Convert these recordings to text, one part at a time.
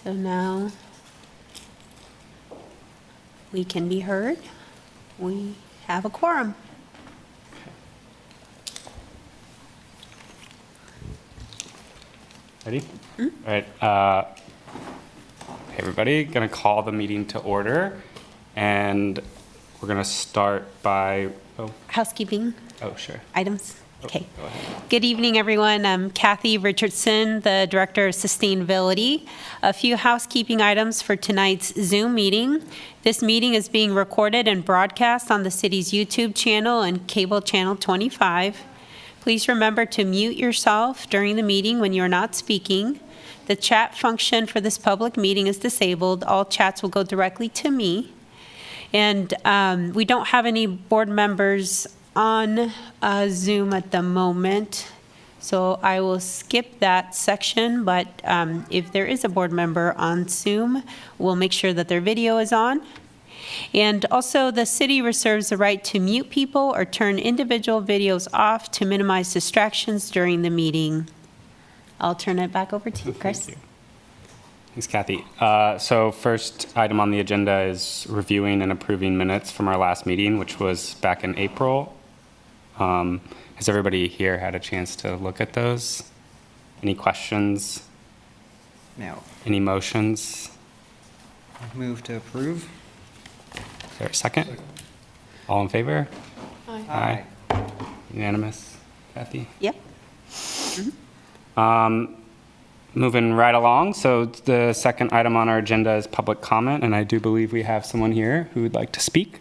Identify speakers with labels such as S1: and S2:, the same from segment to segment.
S1: So now we can be heard. We have a quorum.
S2: Ready? All right. Hey, everybody. Going to call the meeting to order. And we're going to start by,
S1: Housekeeping
S2: sure.
S1: items. Okay.
S2: Go ahead.
S1: Good evening, everyone. I'm Kathy Richardson, the Director of Sustainability. A few housekeeping items for tonight's Zoom meeting. This meeting is being recorded and broadcast on the city's YouTube channel and cable channel 25. Please remember to mute yourself during the meeting when you're not speaking. The chat function for this public meeting is disabled. All chats will go directly to me. And we don't have any board members on Zoom at the moment, so I will skip that section, but if there is a board member on Zoom, we'll make sure that their video is on. And also, the city reserves the right to mute people or turn individual videos off to minimize distractions during the meeting. I'll turn it back over to you, Chris.
S2: Thank you. Thanks, Kathy. So first item on the agenda is reviewing and approving minutes from our last meeting, which was back in April. Has everybody here had a chance to look at those? Any questions?
S3: No.
S2: Any motions?
S3: Move to approve?
S2: Is there a second? All in favor? Aye. Unanimous? Kathy?
S1: Yep.
S2: Moving right along, so the second item on our agenda is public comment, and I do believe we have someone here who would like to speak.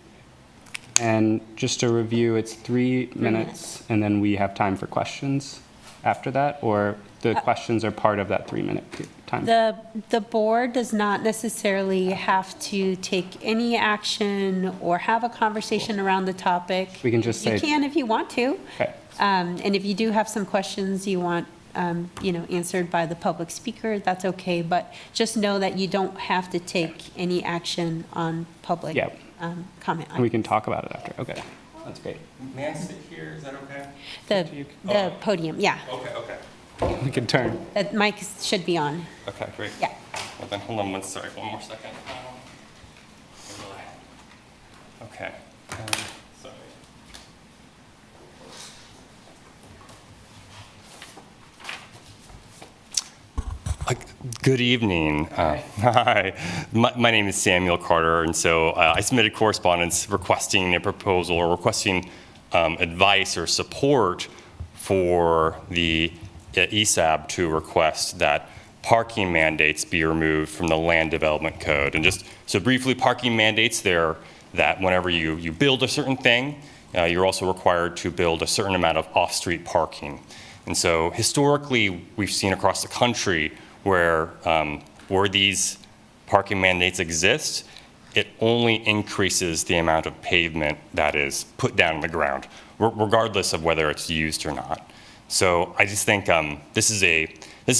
S2: And just to review, it's 3 minutes, and then we have time for questions after that, or the questions are part of that 3-minute time?
S1: The board does not necessarily have to take any action or have a conversation around the topic.
S2: We can just say-
S1: You can if you want to.
S2: Okay.
S1: And if you do have some questions you want, answered by the public speaker, that's okay. But just know that you don't have to take any action on public
S2: Yep.
S1: comment.
S2: We can talk about it after, okay. That's great.
S4: May I sit here? Is that okay?
S1: The podium, yeah.
S4: Okay.
S2: We can turn.
S1: That mic should be on.
S4: Okay, great.
S1: Yeah.
S4: Well then, hold on one more second. Okay. Sorry. Good evening. Hi. My name is Samuel Carter, and so I submitted correspondence requesting a proposal or requesting advice or support for the ESAB to request that parking mandates be removed from the Land Development Code. And just so briefly, parking mandates, they're that whenever you build a certain thing, you're also required to build a certain amount of off-street parking. And so historically, we've seen across the country where these parking mandates exist, it only increases the amount of pavement that is put down on the ground, regardless of whether it's used or not. So I just think this is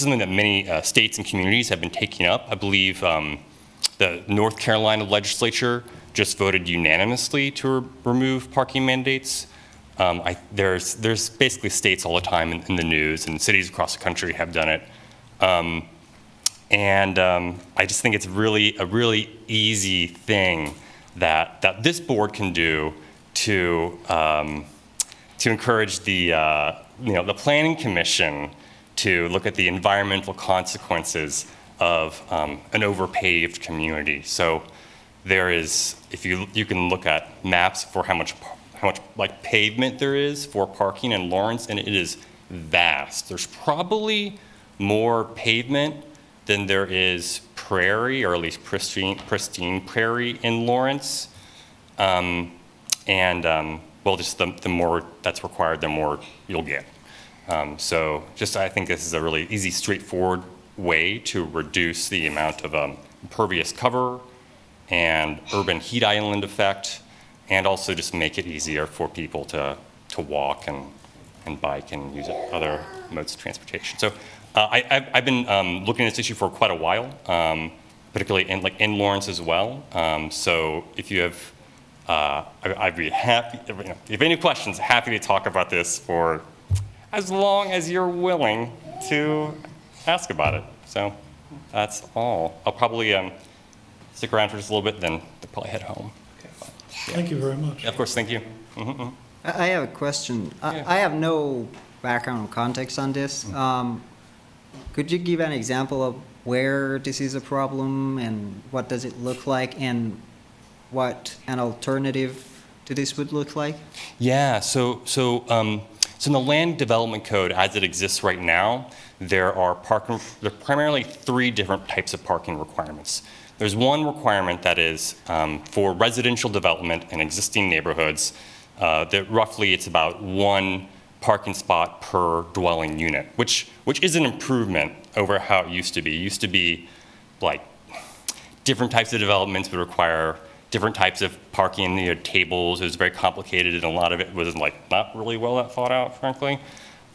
S4: something that many states and communities have been taking up. I believe the North Carolina legislature just voted unanimously to remove parking mandates. There's basically states all the time in the news, and cities across the country have done it. I just think it's a really easy thing that this board can do to encourage the Planning Commission to look at the environmental consequences of an overpaved community. So there is, if you can look at maps for how much like pavement there is for parking in Lawrence, and it is vast. There's probably more pavement than there is prairie, or at least pristine prairie in Lawrence. Well, just the more that's required, the more you'll get. So just I think this is a really easy, straightforward way to reduce the amount of impervious cover and urban heat island effect, and also just make it easier for people to walk and bike and use other modes of transportation. So I've been looking at this issue for quite a while, particularly in Lawrence as well. So if you have, I'd be happy, if you have any questions, happy to talk about this for as long as you're willing to ask about it. So that's all. I'll probably stick around for just a little bit, then they'll probably head home.
S5: Thank you very much.
S4: Yeah, of course, thank you.
S3: I have a question.
S4: Yeah.
S3: I have no background or context on this. Could you give an example of where this is a problem and what does it look like and what an alternative to this would look like?
S4: Yeah, so in the land development code as it exists right now, there are primarily three different types of parking requirements. There's one requirement that is for residential development in existing neighborhoods, that roughly it's about one parking spot per dwelling unit, which is an improvement over how it used to be. It used to be like different types of developments would require different types of parking, tables. It was very complicated, and a lot of it was like not really well that thought out, frankly.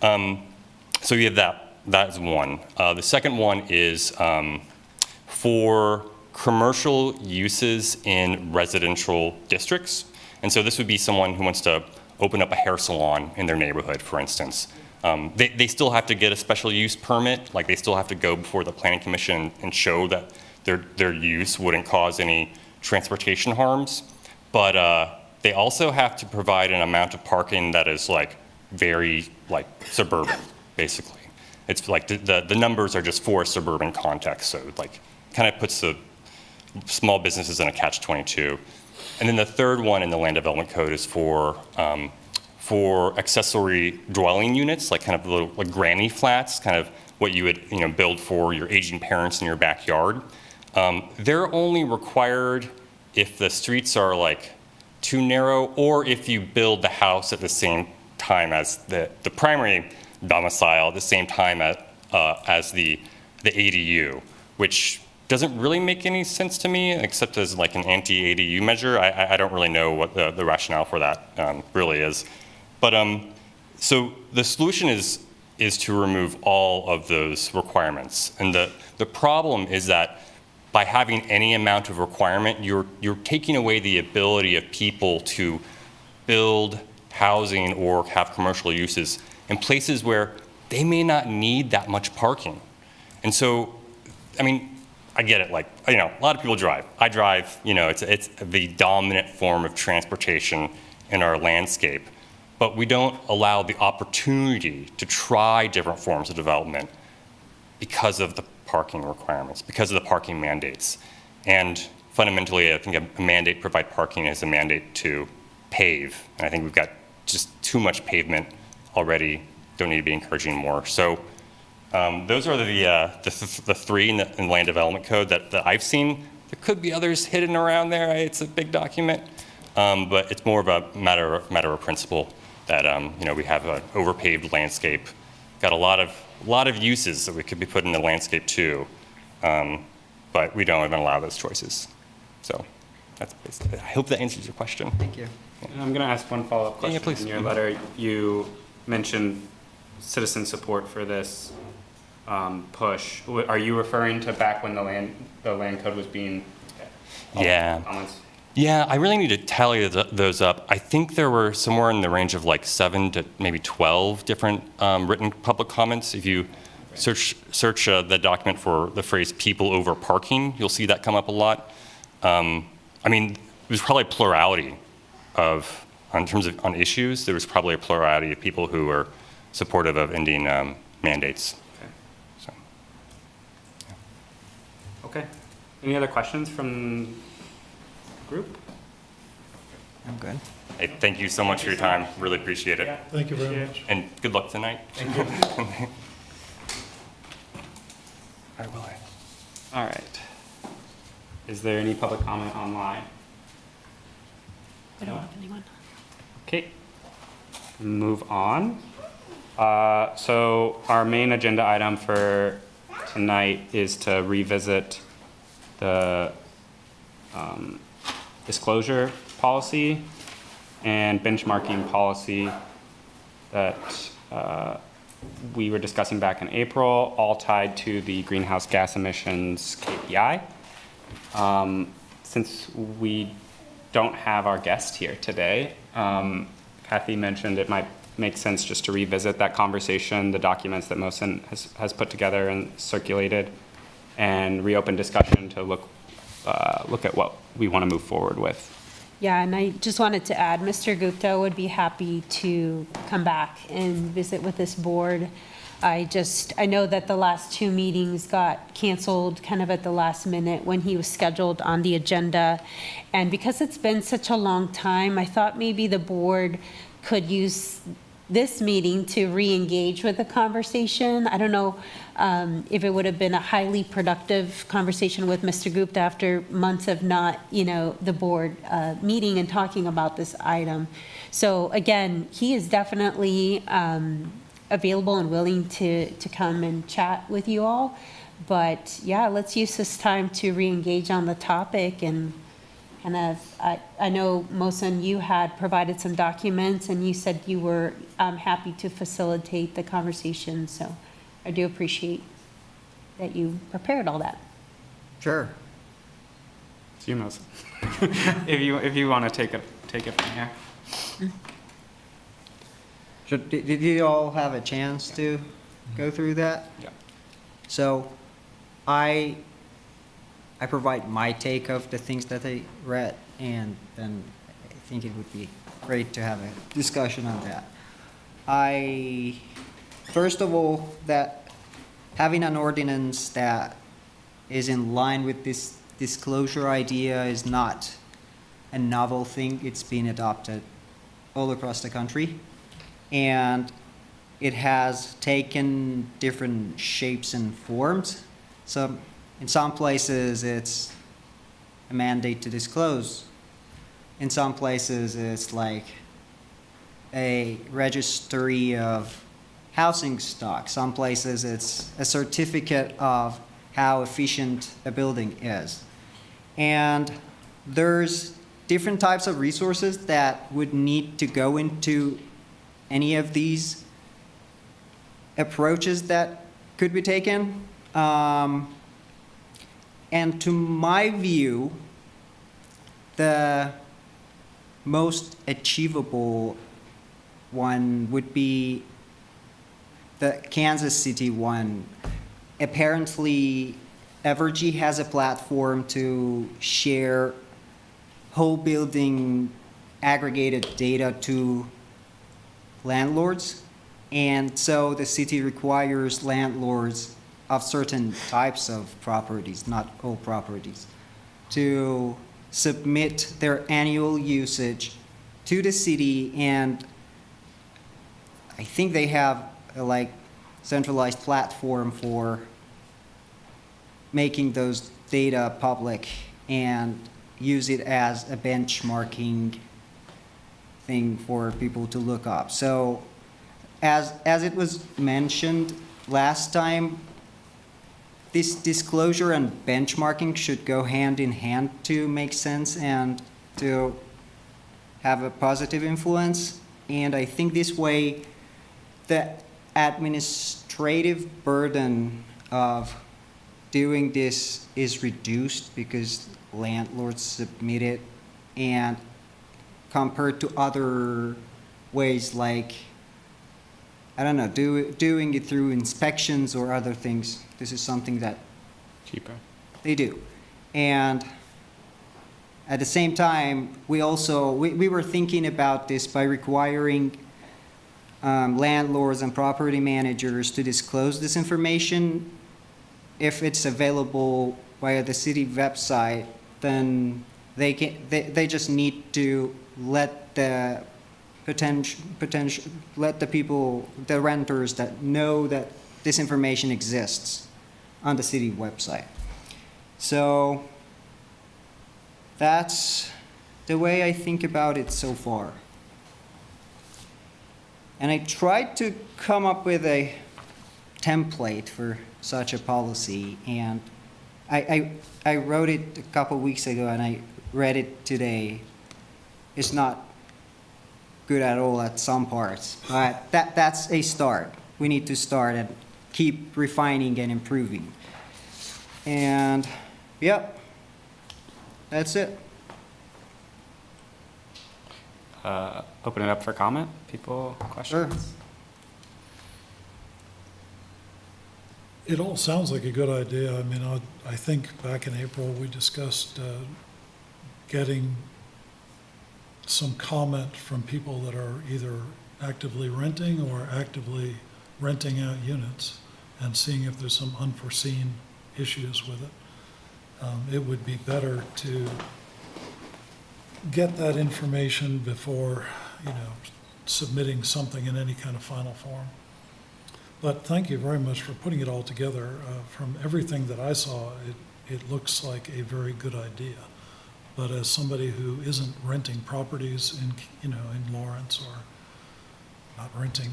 S4: So you have that. That is one. The second one is for commercial uses in residential districts. And so this would be someone who wants to open up a hair salon in their neighborhood, for instance. They still have to get a special use permit, like they still have to go before the planning commission and show that their use wouldn't cause any transportation harms. But they also have to provide an amount of parking that is like very like suburban, basically. It's like the numbers are just for a suburban context, so like kind of puts the small businesses in a catch-22. And then the third one in the land development code is for accessory dwelling units, like kind of little like granny flats, kind of what you would build for your aging parents in your backyard. They're only required if the streets are like too narrow, or if you build the house at the same time as the primary domicile, at the same time as the ADU, which doesn't really make any sense to me, except as like an anti-ADU measure. I don't really know what the rationale for that really is. But so the solution is to remove all of those requirements. And the problem is that by having any amount of requirement, you're taking away the ability of people to build housing or have commercial uses in places where they may not need that much parking. And so, I mean, I get it, like, a lot of people drive. I drive, it's the dominant form of transportation in our landscape. But we don't allow the opportunity to try different forms of development because of the parking requirements, because of the parking mandates. And fundamentally, I think a mandate to provide parking is a mandate to pave. And I think we've got just too much pavement already, don't need to be encouraging more. So those are the three in the land development code that I've seen. There could be others hidden around there. It's a big document, but it's more of a matter of principle that we have an overpaved landscape, got a lot of uses that we could be putting in the landscape too, but we don't even allow those choices. So that's basically. I hope that answers your question.
S3: Thank you.
S2: And I'm going to ask one follow-up question.
S4: Yeah, please.
S2: In your letter, you mentioned citizen support for this push. Are you referring to back when the land code was being?
S4: Yeah.
S2: Comments?
S4: Yeah, I really need to tally those up. I think there were somewhere in the range of like 7 to maybe 12 different written public comments. If you search the document for the phrase "people over parking," you'll see that come up a lot. I mean, there's probably a plurality in terms of on issues. There was probably a plurality of people who were supportive of ending mandates.
S2: Okay.
S4: So,
S2: Okay. Any other questions from group?
S3: I'm good.
S4: hey, thank you so much for your time. Really appreciate it.
S5: Thank you very much.
S4: And good luck tonight.
S2: Thank you. All right. Is there any public comment online?
S1: I don't have anyone.
S2: Okay. Move on. So our main agenda item for tonight is to revisit the disclosure policy and benchmarking policy that we were discussing back in April, all tied to the greenhouse gas emissions KPI. Since we don't have our guest here today, Kathy mentioned it might make sense just to revisit that conversation, the documents that Mohsen has put together and circulated. and reopen discussion to look at what we want to move forward with.
S1: Yeah, and I just wanted to add, Mr. Gupta would be happy to come back and visit with this board. I know that the last two meetings got canceled kind of at the last minute when he was scheduled on the agenda. And because it's been such a long time, I thought maybe the board could use this meeting to re-engage with the conversation. I don't know if it would have been a highly productive conversation with Mr. Gupta after months of not, the board meeting and talking about this item. So again, he is definitely available and willing to come and chat with you all. But yeah, let's use this time to re-engage on the topic and kind of, I know, Mohsen, you had provided some documents and you said you were happy to facilitate the conversation. So I do appreciate that you prepared all that.
S3: Sure.
S2: It's you, Mohsen. If you want to take it from here.
S3: Did you all have a chance to go through that?
S2: Yeah.
S3: So I provide my take of the things that I read, and then I think it would be great to have a discussion on that. First of all, that having an ordinance that is in line with this disclosure idea is not a novel thing. It's been adopted all across the country. And it has taken different shapes and forms. So in some places, it's a mandate to disclose. In some places, it's like a registry of housing stock. Some places, it's a certificate of how efficient a building is. And there's different types of resources that would need to go into any of these approaches that could be taken. And to my view, the most achievable one would be the Kansas City one. Apparently, Evergy has a platform to share whole building aggregated data to landlords, and so the city requires landlords of certain types of properties, not all properties, to submit their annual usage to the city, and I think they have a centralized platform for making those data public and use it as a benchmarking thing for people to look up. So as it was mentioned last time, this disclosure and benchmarking should go hand in hand to make sense and to have a positive influence. And I think this way the administrative burden of doing this is reduced because landlords submit it, and compared to other ways like, I don't know, doing it through inspections or other things, this is something that
S2: Cheaper.
S3: they do. And at the same time, we were thinking about this by requiring landlords and property managers to disclose this information. If it's available via the city website, then they just need to let the let the people, the renters that know that this information exists on the city website. So that's the way I think about it so far. And I tried to come up with a template for such a policy, and I wrote it a couple weeks ago and I read it today. It's not good at all at some parts, but that's a start. We need to start and keep refining and improving. And yep, that's it.
S2: Open it up for comment. People, questions?
S5: It all sounds like a good idea. I mean, I think back in April, we discussed getting some comment from people that are either actively renting or actively renting out units and seeing if there's some unforeseen issues with it. It would be better to get that information before, submitting something in any kind of final form. But thank you very much for putting it all together. From everything that I saw, it looks like a very good idea. But as somebody who isn't renting properties in Lawrence or not renting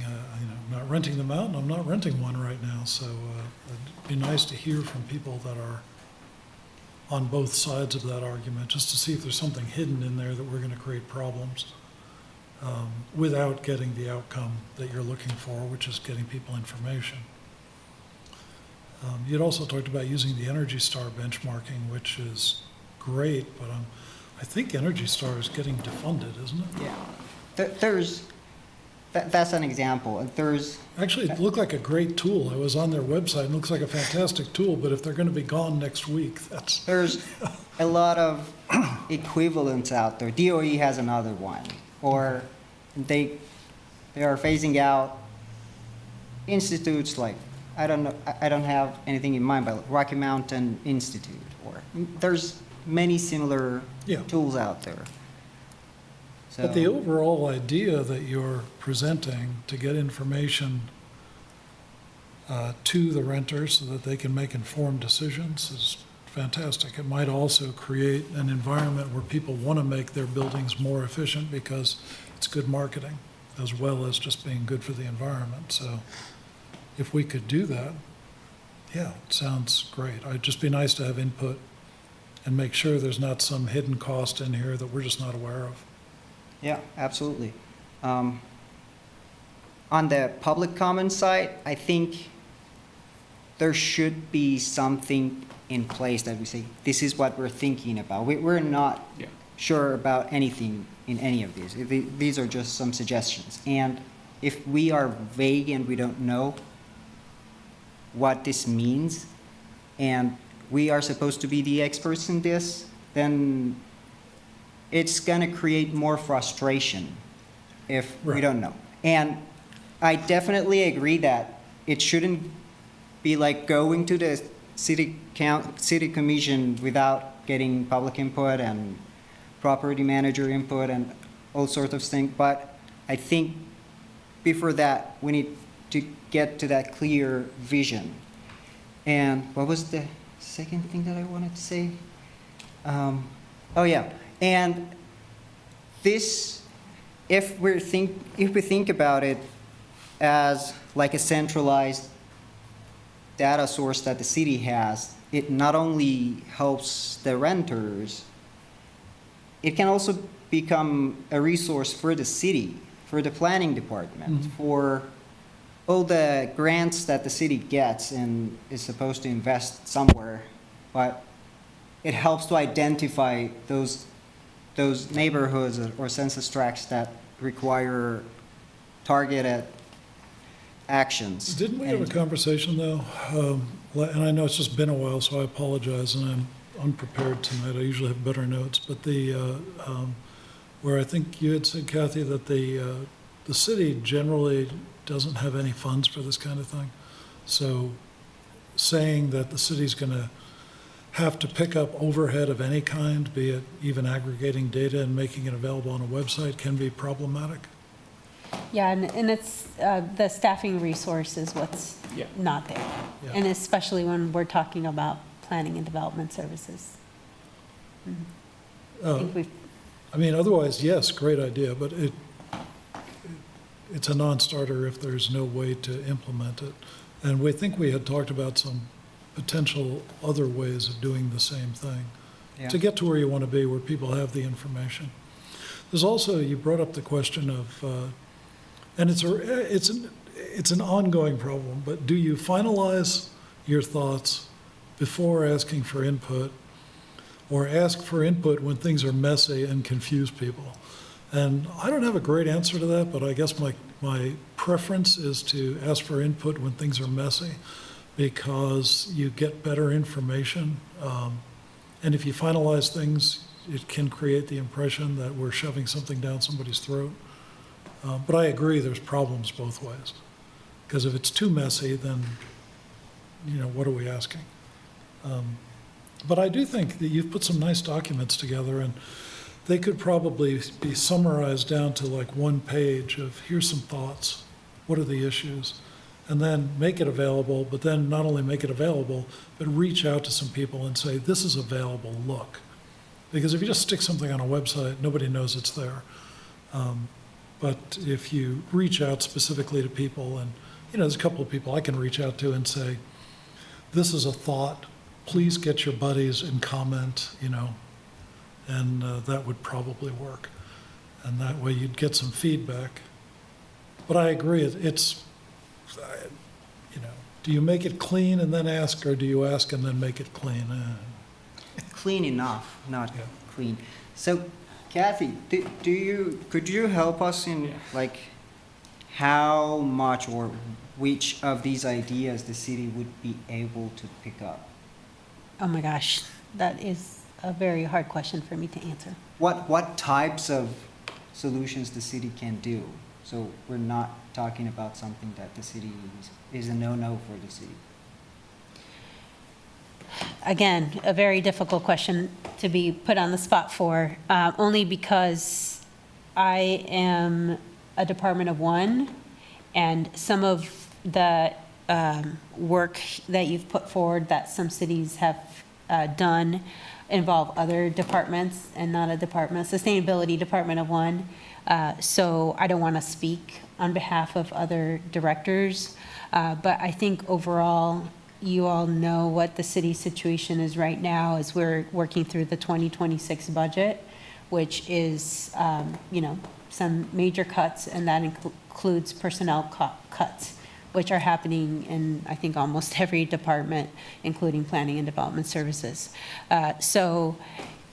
S5: the mountain, I'm not renting one right now. So it'd be nice to hear from people that are on both sides of that argument, just to see if there's something hidden in there that we're going to create problems without getting the outcome that you're looking for, which is getting people information. You'd also talked about using the Energy Star benchmarking, which is great, but I think Energy Star is getting defunded, isn't it?
S3: Yeah. That's an example.
S5: Actually, it looked like a great tool. I was on their website, and it looks like a fantastic tool, but if they're going to be gone next week,
S3: There's a lot of equivalents out there. DOE has another one, or they are phasing out institutes like, I don't know, I don't have anything in mind, but Rocky Mountain Institute, or there's many similar
S5: Yeah.
S3: tools out there. So,
S5: But the overall idea that you're presenting to get information to the renters so that they can make informed decisions is fantastic. It might also create an environment where people want to make their buildings more efficient because it's good marketing as well as just being good for the environment. So if we could do that, yeah, it sounds great. It'd just be nice to have input and make sure there's not some hidden cost in here that we're just not aware of.
S3: yeah, absolutely. On the public comment side, I think there should be something in place that we say, this is what we're thinking about. We're not
S2: Yeah.
S3: sure about anything in any of these. These are just some suggestions. And if we are vague and we don't know what this means, and we are supposed to be the experts in this, then it's going to create more frustration if we
S5: Right.
S3: don't know. And I definitely agree that it shouldn't be like going to the city commission without getting public input and property manager input and all sorts of things. But I think before that, we need to get to that clear vision. And what was the second thing that I wanted to say? Oh yeah, and this, if we think about it as like a centralized data source that the city has, it not only helps the renters, it can also become a resource for the city, for the planning department, for all the grants that the city gets and is supposed to invest somewhere, but it helps to identify those neighborhoods or census tracts that require targeted actions.
S5: Didn't we have a
S3: And-
S5: conversation, though? And I know it's just been a while, so I apologize, and I'm unprepared tonight. I usually have better notes. But where I think you had said, Kathy, that the city generally doesn't have any funds for this kind of thing. So saying that the city's going to have to pick up overhead of any kind, be it even aggregating data and making it available on a website, can be problematic.
S1: Yeah, and it's, the staffing resource is what's
S2: Yeah.
S1: not there.
S5: Yeah.
S1: And especially when we're talking about planning and development services. I think we've,
S5: I mean, otherwise, yes, great idea, but it's a non-starter if there's no way to implement it. And we think we had talked about some potential other ways of doing the same thing
S3: Yeah.
S5: to get to where you want to be, where people have the information. There's also, you brought up the question of, and it's an ongoing problem, but do you finalize your thoughts before asking for input, or ask for input when things are messy and confuse people? And I don't have a great answer to that, but I guess my preference is to ask for input when things are messy, because you get better information. And if you finalize things, it can create the impression that we're shoving something down somebody's throat. But I agree, there's problems both ways. Because if it's too messy, then, what are we asking? But I do think that you've put some nice documents together, and they could probably be summarized down to like one page of, here's some thoughts, what are the issues? And then make it available, but then not only make it available, but reach out to some people and say, this is available, look. Because if you just stick something on a website, nobody knows it's there. But if you reach out specifically to people, and, there's a couple of people I can reach out to and say, this is a thought, please get your buddies and comment, and that would probably work. And that way you'd get some feedback. But I agree, it's, do you make it clean and then ask, or do you ask and then make it clean?
S3: Clean enough, not
S5: Yeah.
S3: clean. So Kathy, could you help us in like how much or which of these ideas the city would be able to pick up?
S1: Oh my gosh, that is a very hard question for me to answer.
S3: What types of solutions the city can do? So we're not talking about something that the city is a no-no for the city.
S1: Again, a very difficult question to be put on the spot for, only because I am a department of one, and some of the work that you've put forward that some cities have done involve other departments and not a department, sustainability department of one. So I don't want to speak on behalf of other directors, but I think overall, you all know what the city situation is right now as we're working through the 2026 budget, which is, some major cuts, and that includes personnel cuts, which are happening in, I think, almost every department, including planning and development services. So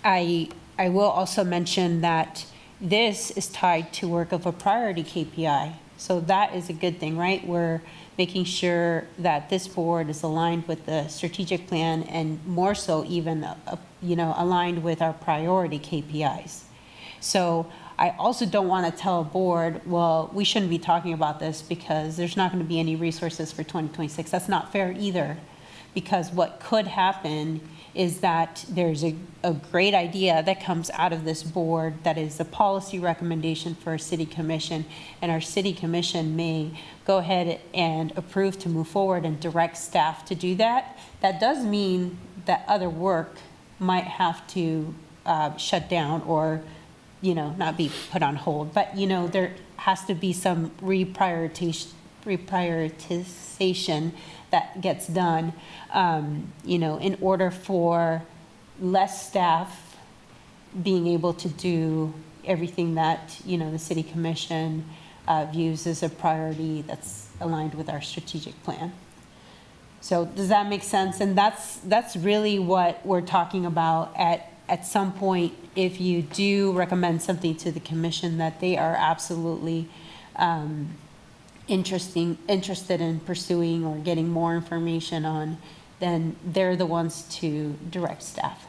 S1: I will also mention that this is tied to work of a priority KPI. So that is a good thing, right? We're making sure that this board is aligned with the strategic plan, and more so even, aligned with our priority KPIs. So I also don't want to tell a board, well, we shouldn't be talking about this because there's not going to be any resources for 2026. That's not fair either, because what could happen is that there's a great idea that comes out of this board that is a policy recommendation for our city commission, and our city commission may go ahead and approve to move forward and direct staff to do that. That does mean that other work might have to shut down or, not be put on hold. But, there has to be some reprioritization that gets done, in order for less staff being able to do everything that, the city commission views as a priority that's aligned with our strategic plan. So does that make sense? And that's really what we're talking about at some point, if you do recommend something to the commission that they are absolutely interested in pursuing or getting more information on, then they're the ones to direct staff.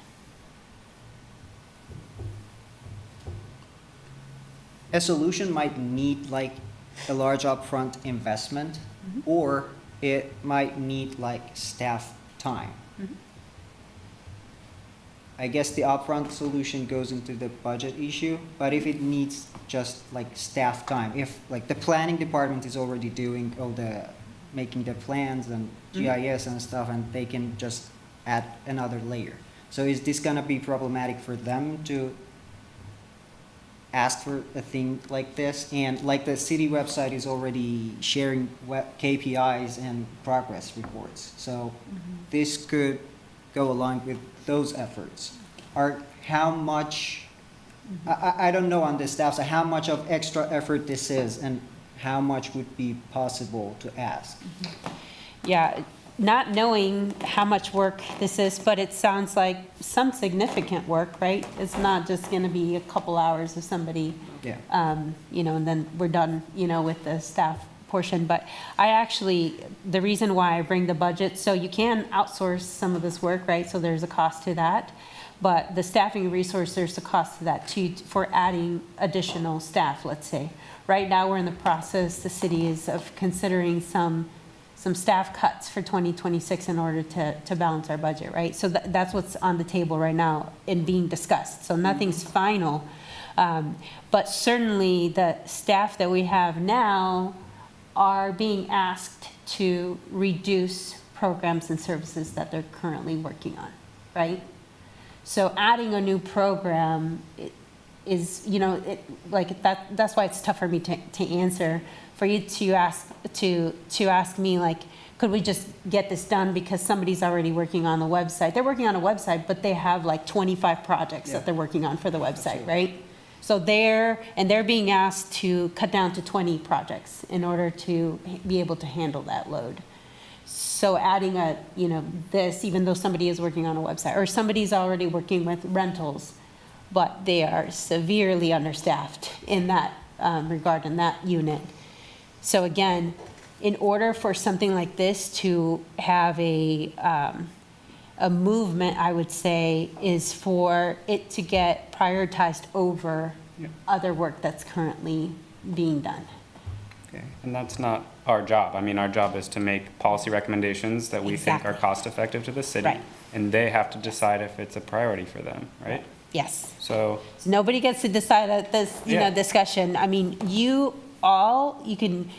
S3: A solution might need like a large upfront investment, or it might need like staff time. I guess the upfront solution goes into the budget issue, but if it needs just like staff time, if like the planning department is already doing making the plans and GIS and stuff, and they can just add another layer. So is this gonna be problematic for them to ask for a thing like this? And like the city website is already sharing KPIs and progress reports. So this could go along with those efforts. How much, I don't know on this staff, so how much of extra effort this is and how much would be possible to ask?
S1: Yeah, not knowing how much work this is, but it sounds like some significant work, right? It's not just going to be a couple hours of somebody,
S3: Yeah.
S1: and then we're done, with the staff portion, but I actually, the reason why I bring the budget, so you can outsource some of this work, right? So there's a cost to that. But the staffing resource, there's a cost to that too, for adding additional staff, let's say. Right now, we're in the process, the city is of considering some staff cuts for 2026 in order to balance our budget, right? So that's what's on the table right now and being discussed. So nothing's final. But certainly, the staff that we have now are being asked to reduce programs and services that they're currently working on, right? So adding a new program is, that's why it's tough for me to answer. For you to ask me, like, could we just get this done because somebody's already working on the website? They're working on a website, but they have like 25 projects that they're working on for the website, right? So they're being asked to cut down to 20 projects in order to be able to handle that load. So adding this, even though somebody is working on a website, or somebody's already working with rentals, but they are severely understaffed in that regard, in that unit. So again, in order for something like this to have a movement, I would say, is for it to get prioritized over other work that's currently being done.
S2: Okay. And that's not our job. I mean, our job is to make policy recommendations that we think are
S1: Exactly.
S2: cost effective to the city.
S1: Right.
S2: And they have to decide if it's a priority for them, right?
S1: Yes.
S2: So,
S1: So nobody gets to decide at this,
S2: Yeah.
S1: discussion. I mean, you can,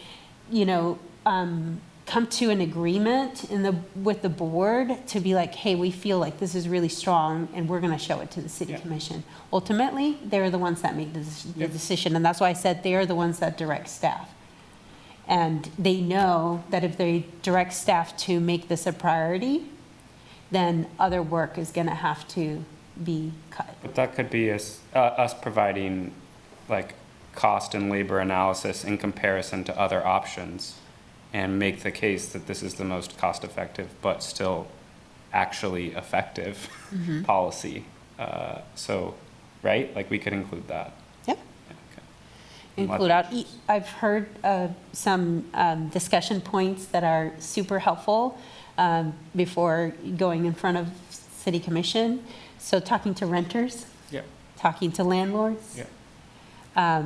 S1: come to an agreement with the board to be like, hey, we feel like this is really strong and we're going to show it to the city
S2: Yeah.
S1: commission. Ultimately, they're the ones that make the
S2: Yeah.
S1: decision. And that's why I said they are the ones that direct staff. And they know that if they direct staff to make this a priority, then other work is going to have to be cut.
S2: but that could be us providing like cost and labor analysis in comparison to other options and make the case that this is the most cost effective, but still actually effective policy. So, right? Like we could include that.
S1: Yep.
S2: Okay.
S1: Include I've heard some discussion points that are super helpful before going in front of city commission. So talking to renters,
S2: Yeah.
S1: talking to landlords.
S2: Yeah.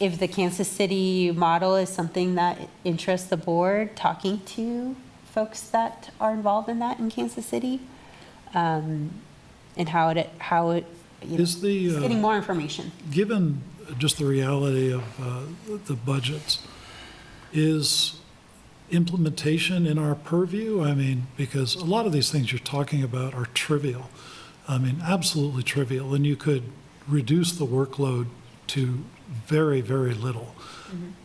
S1: If the Kansas City model is something that interests the board, talking to folks that are involved in that in Kansas City, and how it
S5: Is the,
S1: just getting more information.
S5: given just the reality of the budgets, is implementation in our purview? I mean, because a lot of these things you're talking about are trivial. I mean, absolutely trivial, and you could reduce the workload to very, very little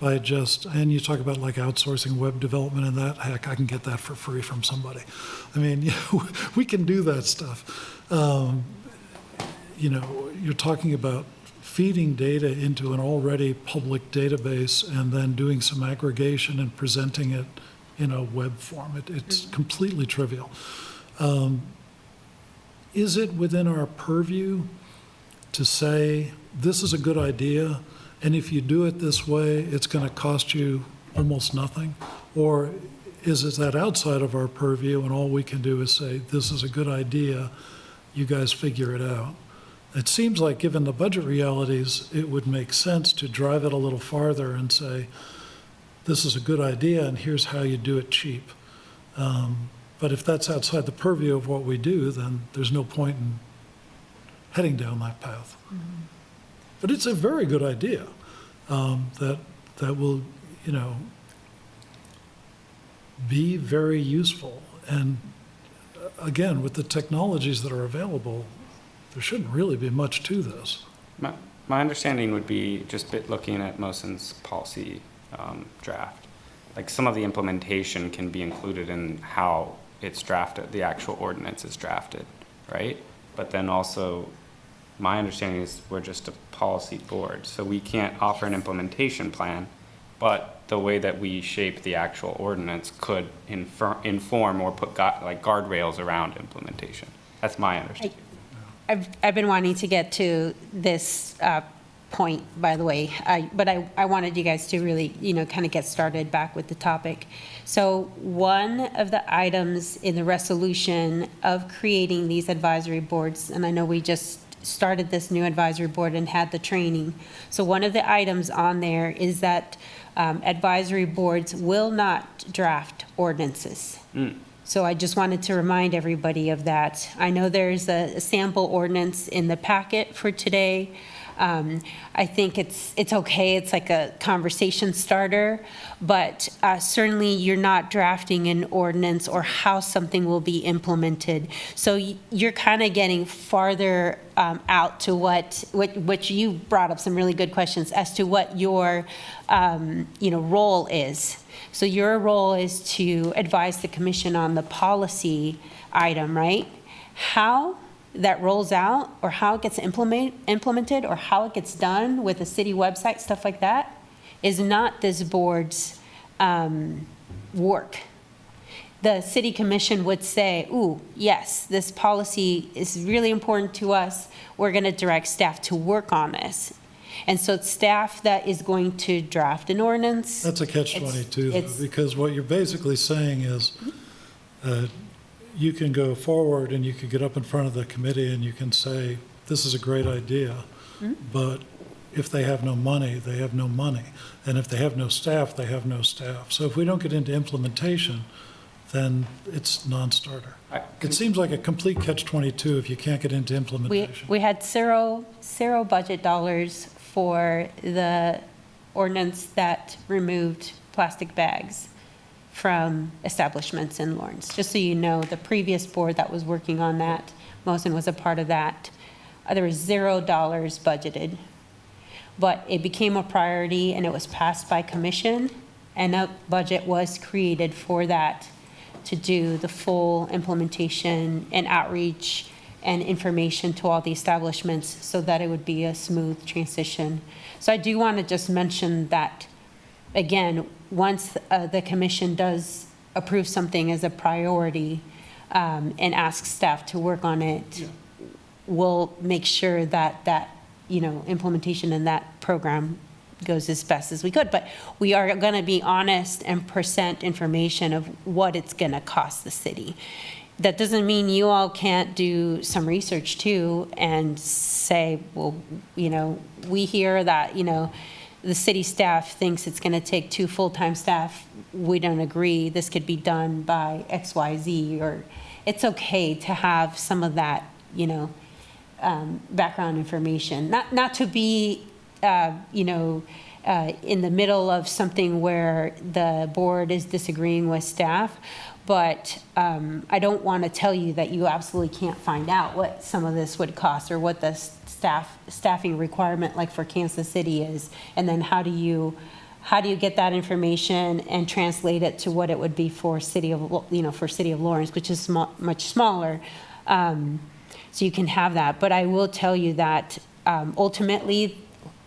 S5: by and you talk about like outsourcing web development and that, heck, I can get that for free from somebody. I mean, we can do that stuff. You're talking about feeding data into an already public database and then doing some aggregation and presenting it in a web form. It's completely trivial. Is it within our purview to say, this is a good idea, and if you do it this way, it's going to cost you almost nothing? Or is it that outside of our purview and all we can do is say, this is a good idea, you guys figure it out? It seems like, given the budget realities, it would make sense to drive it a little farther and say, this is a good idea, and here's how you do it cheap. But if that's outside the purview of what we do, then there's no point in heading down that path. But it's a very good idea that will, be very useful. And again, with the technologies that are available, there shouldn't really be much to this.
S2: My understanding would be just looking at Mosen's policy draft. Like some of the implementation can be included in how it's drafted, the actual ordinance is drafted, right? But then also, my understanding is we're just a policy board, so we can't offer an implementation plan, but the way that we shape the actual ordinance could inform or put guardrails around implementation. That's my understanding.
S1: I've been wanting to get to this point, by the way, but I wanted you guys to really, kind of get started back with the topic. So one of the items in the resolution of creating these advisory boards, and I know we just started this new advisory board and had the training. So one of the items on there is that advisory boards will not draft ordinances. So I just wanted to remind everybody of that. I know there's a sample ordinance in the packet for today. I think it's okay, it's like a conversation starter, but certainly you're not drafting an ordinance or how something will be implemented. So you're kind of getting farther out to what you brought up some really good questions as to what your, role is. So your role is to advise the commission on the policy item, right? How that rolls out, or how it gets implemented, or how it gets done with the city website, stuff like that, is not this board's work. The city commission would say, ooh, yes, this policy is really important to us. We're going to direct staff to work on this. And so it's staff that is going to draft an ordinance.
S5: That's a catch-22,
S1: It's-
S5: though, because what you're basically saying is, you can go forward and you can get up in front of the committee and you can say, this is a great idea, but if they have no money, they have no money. And if they have no staff, they have no staff. So if we don't get into implementation, then it's non-starter. It seems like a complete catch-22 if you can't get into implementation.
S1: We had zero budget dollars for the ordinance that removed plastic bags from establishments in Lawrence. Just so you know, the previous board that was working on that, Mosen was a part of that, there was $0 budgeted. But it became a priority and it was passed by commission, and a budget was created for that to do the full implementation and outreach and information to all the establishments so that it would be a smooth transition. So I do want to just mention that, again, once the commission does approve something as a priority and asks staff to work on it, we'll make sure that implementation in that program goes as best as we could. But we are going to be honest and present information of what it's going to cost the city. That doesn't mean you all can't do some research too and say, well, we hear that, the city staff thinks it's going to take 2 full-time staff. We don't agree. This could be done by X, Y, Z, or it's okay to have some of that, background information. Not to be, in the middle of something where the board is disagreeing with staff, but I don't want to tell you that you absolutely can't find out what some of this would cost or what the staffing requirement like for Kansas City is, and then how do you get that information and translate it to what it would be for city of Lawrence, which is much smaller. So you can have that, but I will tell you that ultimately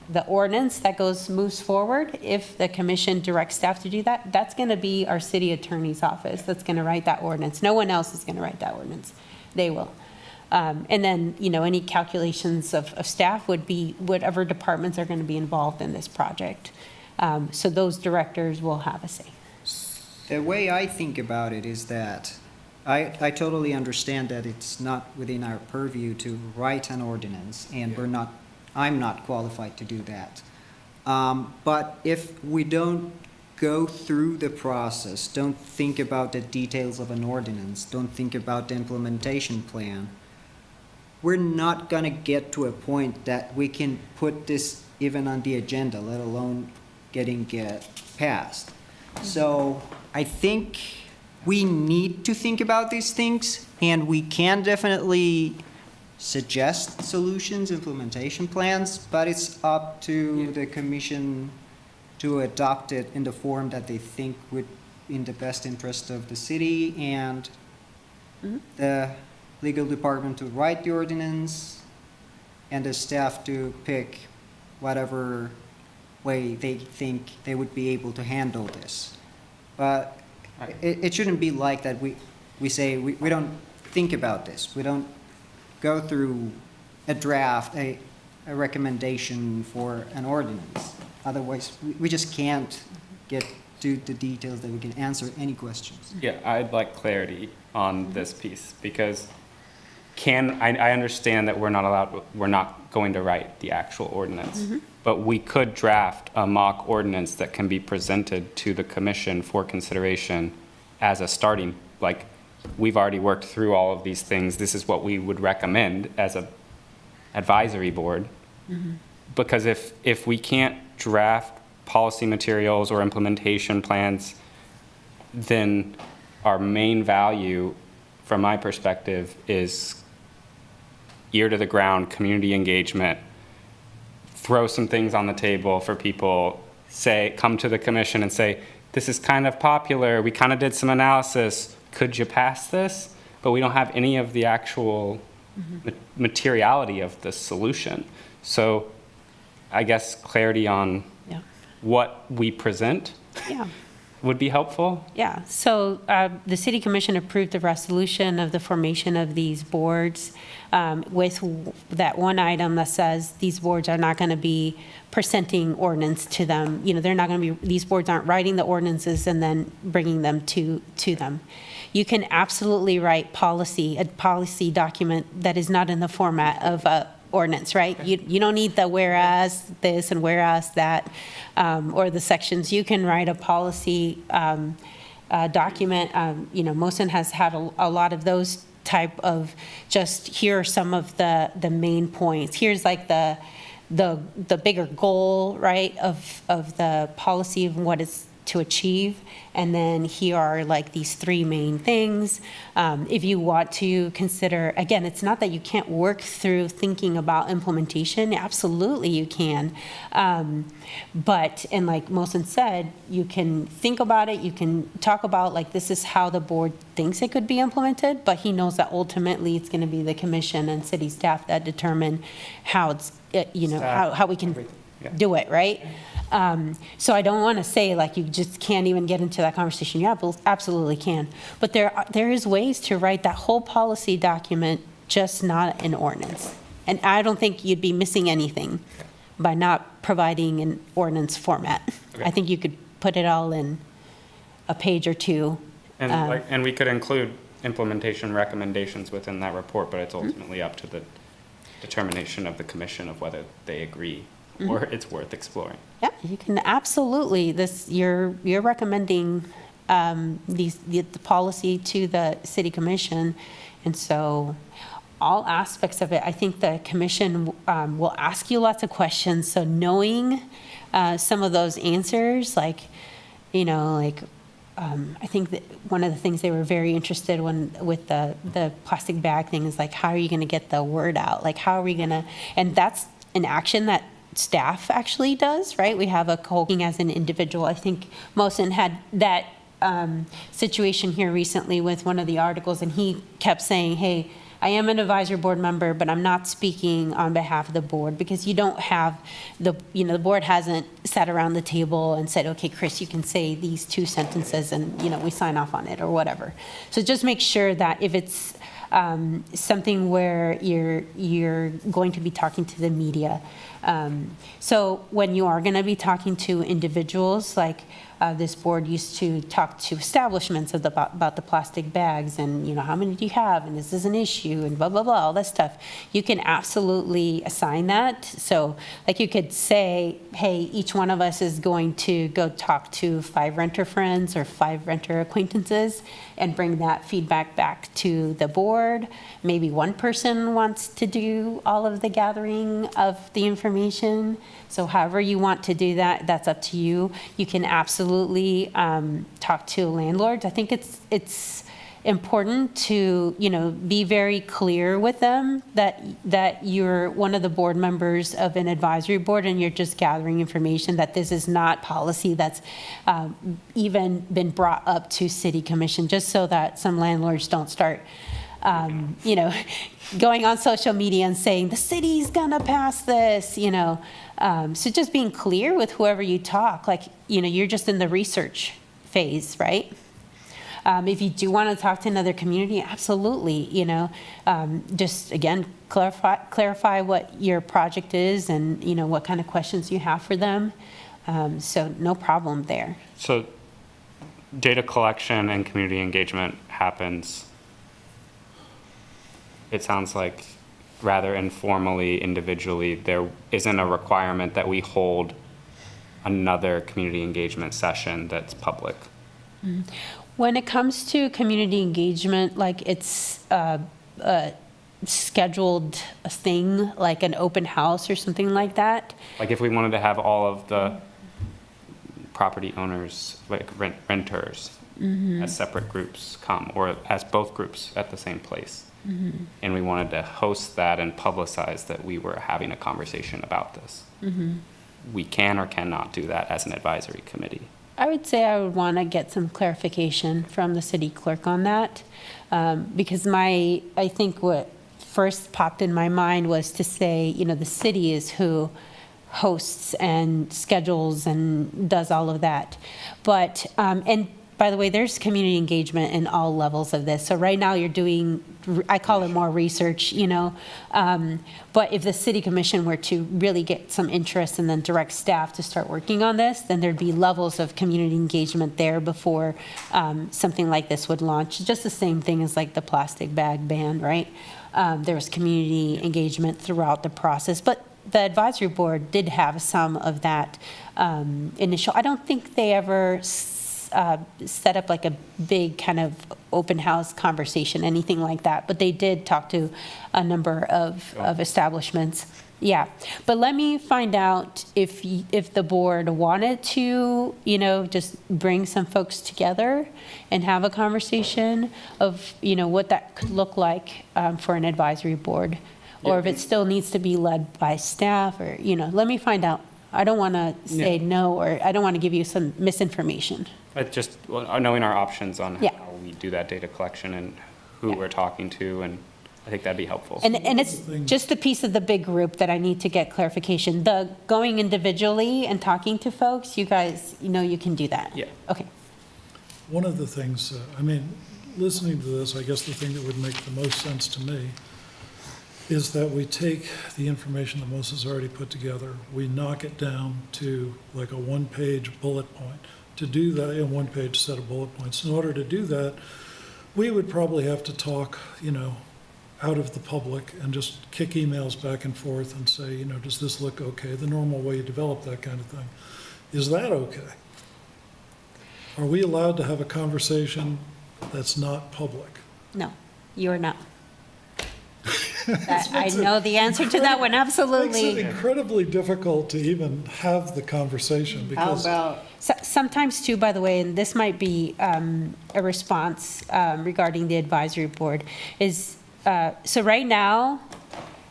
S1: the ordinance that moves forward, if the commission directs staff to do that, that's going to be our city attorney's office that's going to write that ordinance. No one else is going to write that ordinance. They will. And then, any calculations of staff would be whatever departments are going to be involved in this project. So those directors will have a say.
S3: The way I think about it is that I totally understand that it's not within our purview to write an ordinance, and I'm not qualified to do that. But if we don't go through the process, don't think about the details of an ordinance, don't think about the implementation plan, we're not gonna get to a point that we can put this even on the agenda, let alone get passed. So I think we need to think about these things, and we can definitely suggest solutions, implementation plans, but it's up to the commission to adopt it in the form that they think would in the best interest of the city, and the legal department to write the ordinance, and the staff to pick whatever way they think they would be able to handle this. But it shouldn't be like that we say we don't think about this. We don't go through a draft, a recommendation for an ordinance. Otherwise, we just can't get to the details that we can answer any questions.
S2: Yeah, I'd like clarity on this piece because I understand that we're not going to write the actual ordinance, but we could draft a mock ordinance that can be presented to the commission for consideration as a starting, like, we've already worked through all of these things. This is what we would recommend as a advisory board. Because if we can't draft policy materials or implementation plans, then our main value, from my perspective, is ear to the ground, community engagement, throw some things on the table for people, come to the commission and say, this is kind of popular, we kind of did some analysis, could you pass this? But we don't have any of the actual materiality of the solution. So I guess clarity on
S1: Yeah.
S2: what we present
S1: Yeah.
S2: would be helpful.
S1: Yeah, so the city commission approved the resolution of the formation of these boards with that one item that says these boards are not going to be presenting ordinance to them. You know, they're not going to be, these boards aren't writing the ordinances and then bringing them to them. You can absolutely write a policy document that is not in the format of a ordinance, right? You don't need the whereas this and whereas that, or the sections. You can write a policy document. You know, Mosin has had a lot of those type of just, here are some of the main points. Here's like the bigger goal, right, of the policy of what is to achieve. And then here are like these three main things. If you want to consider, again, it's not that you can't work through thinking about implementation. Absolutely you can. But, and like Mosin said, you can think about it. You can talk about like, this is how the board thinks it could be implemented, but he knows that ultimately it's going to be the commission and city staff that determine how it's, you know, how we can do it, right? So I don't want to say like you just can't even get into that conversation. You absolutely can. But there is ways to write that whole policy document, just not an ordinance. And I don't think you'd be missing anything by not providing an ordinance format.
S2: Okay.
S1: I think you could put it all in a page or two.
S2: And we could include implementation recommendations within that report, but it's ultimately up to the determination of the commission of whether they agree or it's worth exploring.
S1: Yeah, you can absolutely, you're recommending the policy to the city commission. And so all aspects of it, I think the commission will ask you lots of questions. So knowing some of those answers, like, you know, like, I think that one of the things they were very interested with the plastic bag thing is like, how are you going to get the word out? Like, how are we going to, and that's an action that staff actually does, right? We have a co-working as an individual. I think Mosin had that situation here recently with one of the articles, and he kept saying, hey, I am an advisory board member, but I'm not speaking on behalf of the board, because you don't have the board hasn't sat around the table and said, okay, Chris, you can say these 2 sentences and, you know, we sign off on it or whatever. So just make sure that if it's something where you're going to be talking to the media. So when you are going to be talking to individuals, like this board used to talk to establishments about the plastic bags and, you know, how many do you have and is this an issue and blah, blah, blah, all that stuff. You can absolutely assign that. So like you could say, hey, each one of us is going to go talk to 5 renter friends or 5 renter acquaintances and bring that feedback back to the board. Maybe one person wants to do all of the gathering of the information. So however you want to do that, that's up to you. You can absolutely talk to landlords. I think it's important to, you know, be very clear with them that you're one of the board members of an advisory board and you're just gathering information, that this is not policy that's even been brought up to city commission, just so that some landlords don't start you know, going on social media and saying the city's gonna pass this, you know. So just being clear with whoever you talk, like, you know, you're just in the research phase, right? If you do want to talk to another community, absolutely, just again, clarify what your project is and, what kind of questions you have for them. So no problem there.
S2: So data collection and community engagement happens, it sounds like, rather informally, individually. There isn't a requirement that we hold another community engagement session that's public.
S1: When it comes to community engagement, like it's a scheduled thing, like an open house or something like that.
S2: Like if we wanted to have all of the property owners, like renters, as separate groups come, or as both groups at the same place. And we wanted to host that and publicize that we were having a conversation about this. We can or cannot do that as an advisory committee.
S1: I would say I would want to get some clarification from the city clerk on that, because I think what first popped in my mind was to say, the city is who hosts and schedules and does all of that. But, and by the way, there's community engagement in all levels of this. So right now you're doing, I call it more research, but if the city commission were to really get some interest and then direct staff to start working on this, then there'd be levels of community engagement there before something like this would launch. Just the same thing as like the plastic bag ban, right? There was community engagement throughout the process, but the advisory board did have some of that initial. I don't think they ever set up like a big kind of open house conversation, anything like that. But they did talk to a number of establishments. Yeah. But let me find out if the board wanted to, just bring some folks together and have a conversation of, what that could look like for an advisory board, or if it still needs to be led by staff, or, let me find out. I don't want to say no, or I don't want to give you some misinformation.
S2: But just knowing our options on
S1: Yeah.
S2: how we do that data collection and who we're talking to, and I think that'd be helpful.
S1: And it's just a piece of the big group that I need to get clarification. The going individually and talking to folks, you guys, you can do that.
S2: Yeah.
S1: Okay.
S5: One of the things, listening to this, I guess the thing that would make the most sense to me is that we take the information that Melissa's already put together, we knock it down to like a one-page bullet point. To do that, a one-page set of bullet points. In order to do that, we would probably have to talk, out of the public and just kick emails back and forth and say, does this look okay? The normal way you develop that kind of thing. Is that okay? Are we allowed to have a conversation that's not public?
S1: No, you're not. I know the answer to that one,
S5: Makes it
S1: absolutely.
S5: incredibly difficult to even have the conversation because.
S1: Sometimes too, by the way, and this might be a response regarding the advisory board, is, so right now,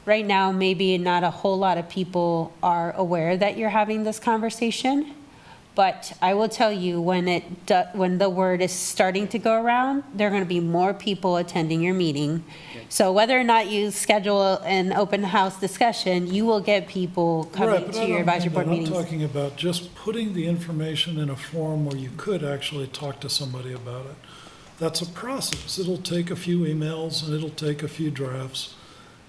S1: maybe not a whole lot of people are aware that you're having this conversation. But I will tell you, when the word is starting to go around, there are going to be more people attending your meeting. So whether or not you schedule an open house discussion, you will get people coming to your advisory board meetings.
S5: I'm talking about just putting the information in a form where you could actually talk to somebody about it. That's a process. It'll take a few emails and it'll take a few drafts.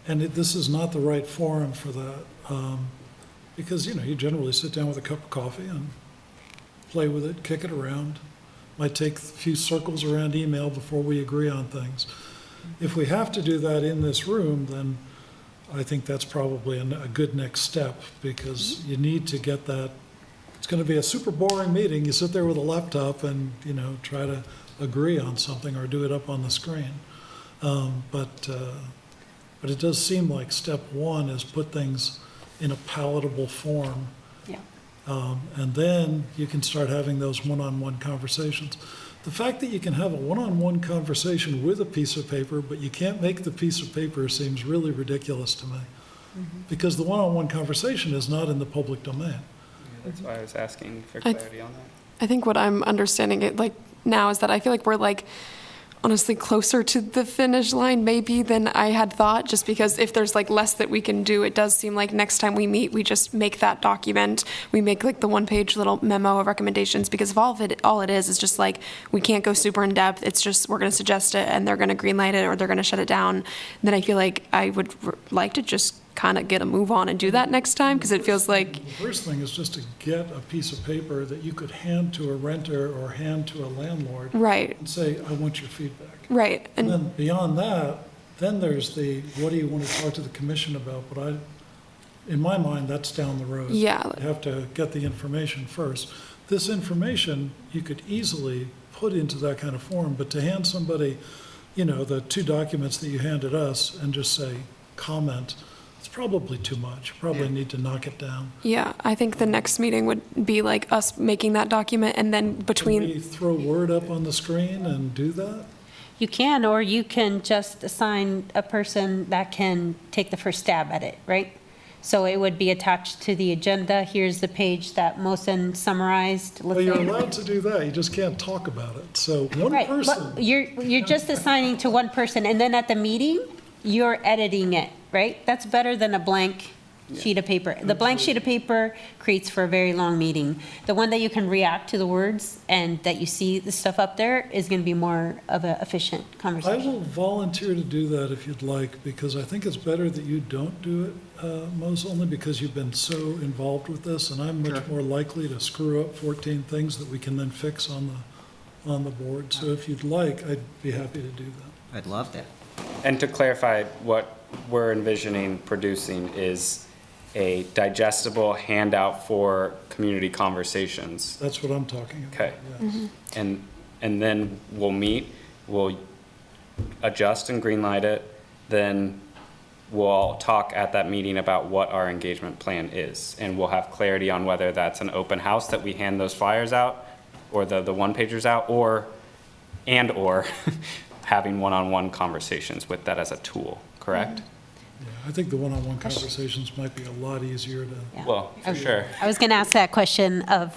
S5: And this is not the right forum for that. Because, you generally sit down with a cup of coffee and play with it, kick it around. Might take a few circles around email before we agree on things. If we have to do that in this room, then I think that's probably a good next step, because you need to get that. It's going to be a super boring meeting. You sit there with a laptop and, try to agree on something or do it up on the screen. But it does seem like step one is put things in a palatable form.
S1: Yeah.
S5: And then you can start having those one-on-one conversations. The fact that you can have a one-on-one conversation with a piece of paper, but you can't make the piece of paper, seems really ridiculous to me. Because the one-on-one conversation is not in the public domain.
S2: That's why I was asking for clarity on that.
S6: I think what I'm understanding it like now is that I feel like we're like honestly closer to the finish line maybe than I had thought, just because if there's like less that we can do, it does seem like next time we meet, we just make that document, we make like the one-page little memo of recommendations, because if all it is just like, we can't go super in depth, it's just, we're gonna suggest it and they're gonna greenlight it or they're gonna shut it down, then I feel like I would like to just kind of get a move on and do that next time, because it feels like,
S5: The first thing is just to get a piece of paper that you could hand to a renter or hand to a landlord
S6: right,
S5: and say, I want your feedback.
S6: right,
S5: And
S6: and
S5: then beyond that, then there's the, what do you want to talk to the commission about? But in my mind, that's down the road.
S6: Yeah.
S5: You have to get the information first. This information, you could easily put into that kind of form, but to hand somebody, the 2 documents that you handed us and just say, comment, it's probably too much. You probably need to knock it down.
S6: yeah, I think the next meeting would be like us making that document and then
S5: Can
S6: between.
S5: we throw Word up on the screen and do that?
S1: You can, or you can just assign a person that can take the first stab at it, right? So it would be attached to the agenda. Here's the page that Mohsen summarized.
S5: Well, you're allowed to do that. You just can't talk about it. So one
S1: Right,
S5: person.
S1: but you're just assigning to one person, and then at the meeting, you're editing it, right? That's better than a blank sheet of paper. The blank sheet of paper creates for a very long meeting. The one that you can react to the words and that you see the stuff up there is going to be more of an efficient
S5: I
S1: conversation.
S5: will volunteer to do that if you'd like, because I think it's better that you don't do it, Mose, only because you've been so involved with this, and I'm much more likely to screw up 14 things that we can then fix on the board. So if you'd like, I'd be happy to do that.
S3: I'd love that.
S2: And to clarify, what we're envisioning producing is a digestible handout for community conversations.
S5: That's what I'm talking about.
S2: Okay.
S5: yes.
S2: And then we'll meet, we'll adjust and greenlight it, then we'll all talk at that meeting about what our engagement plan is. And we'll have clarity on whether that's an open house that we hand those flyers out, or the one-pagers out, or having one-on-one conversations with that as a tool, correct?
S5: Yeah, I think the one-on-one conversations might be a lot easier to.
S1: Yeah.
S2: Well, for sure.
S1: I was going to ask that question of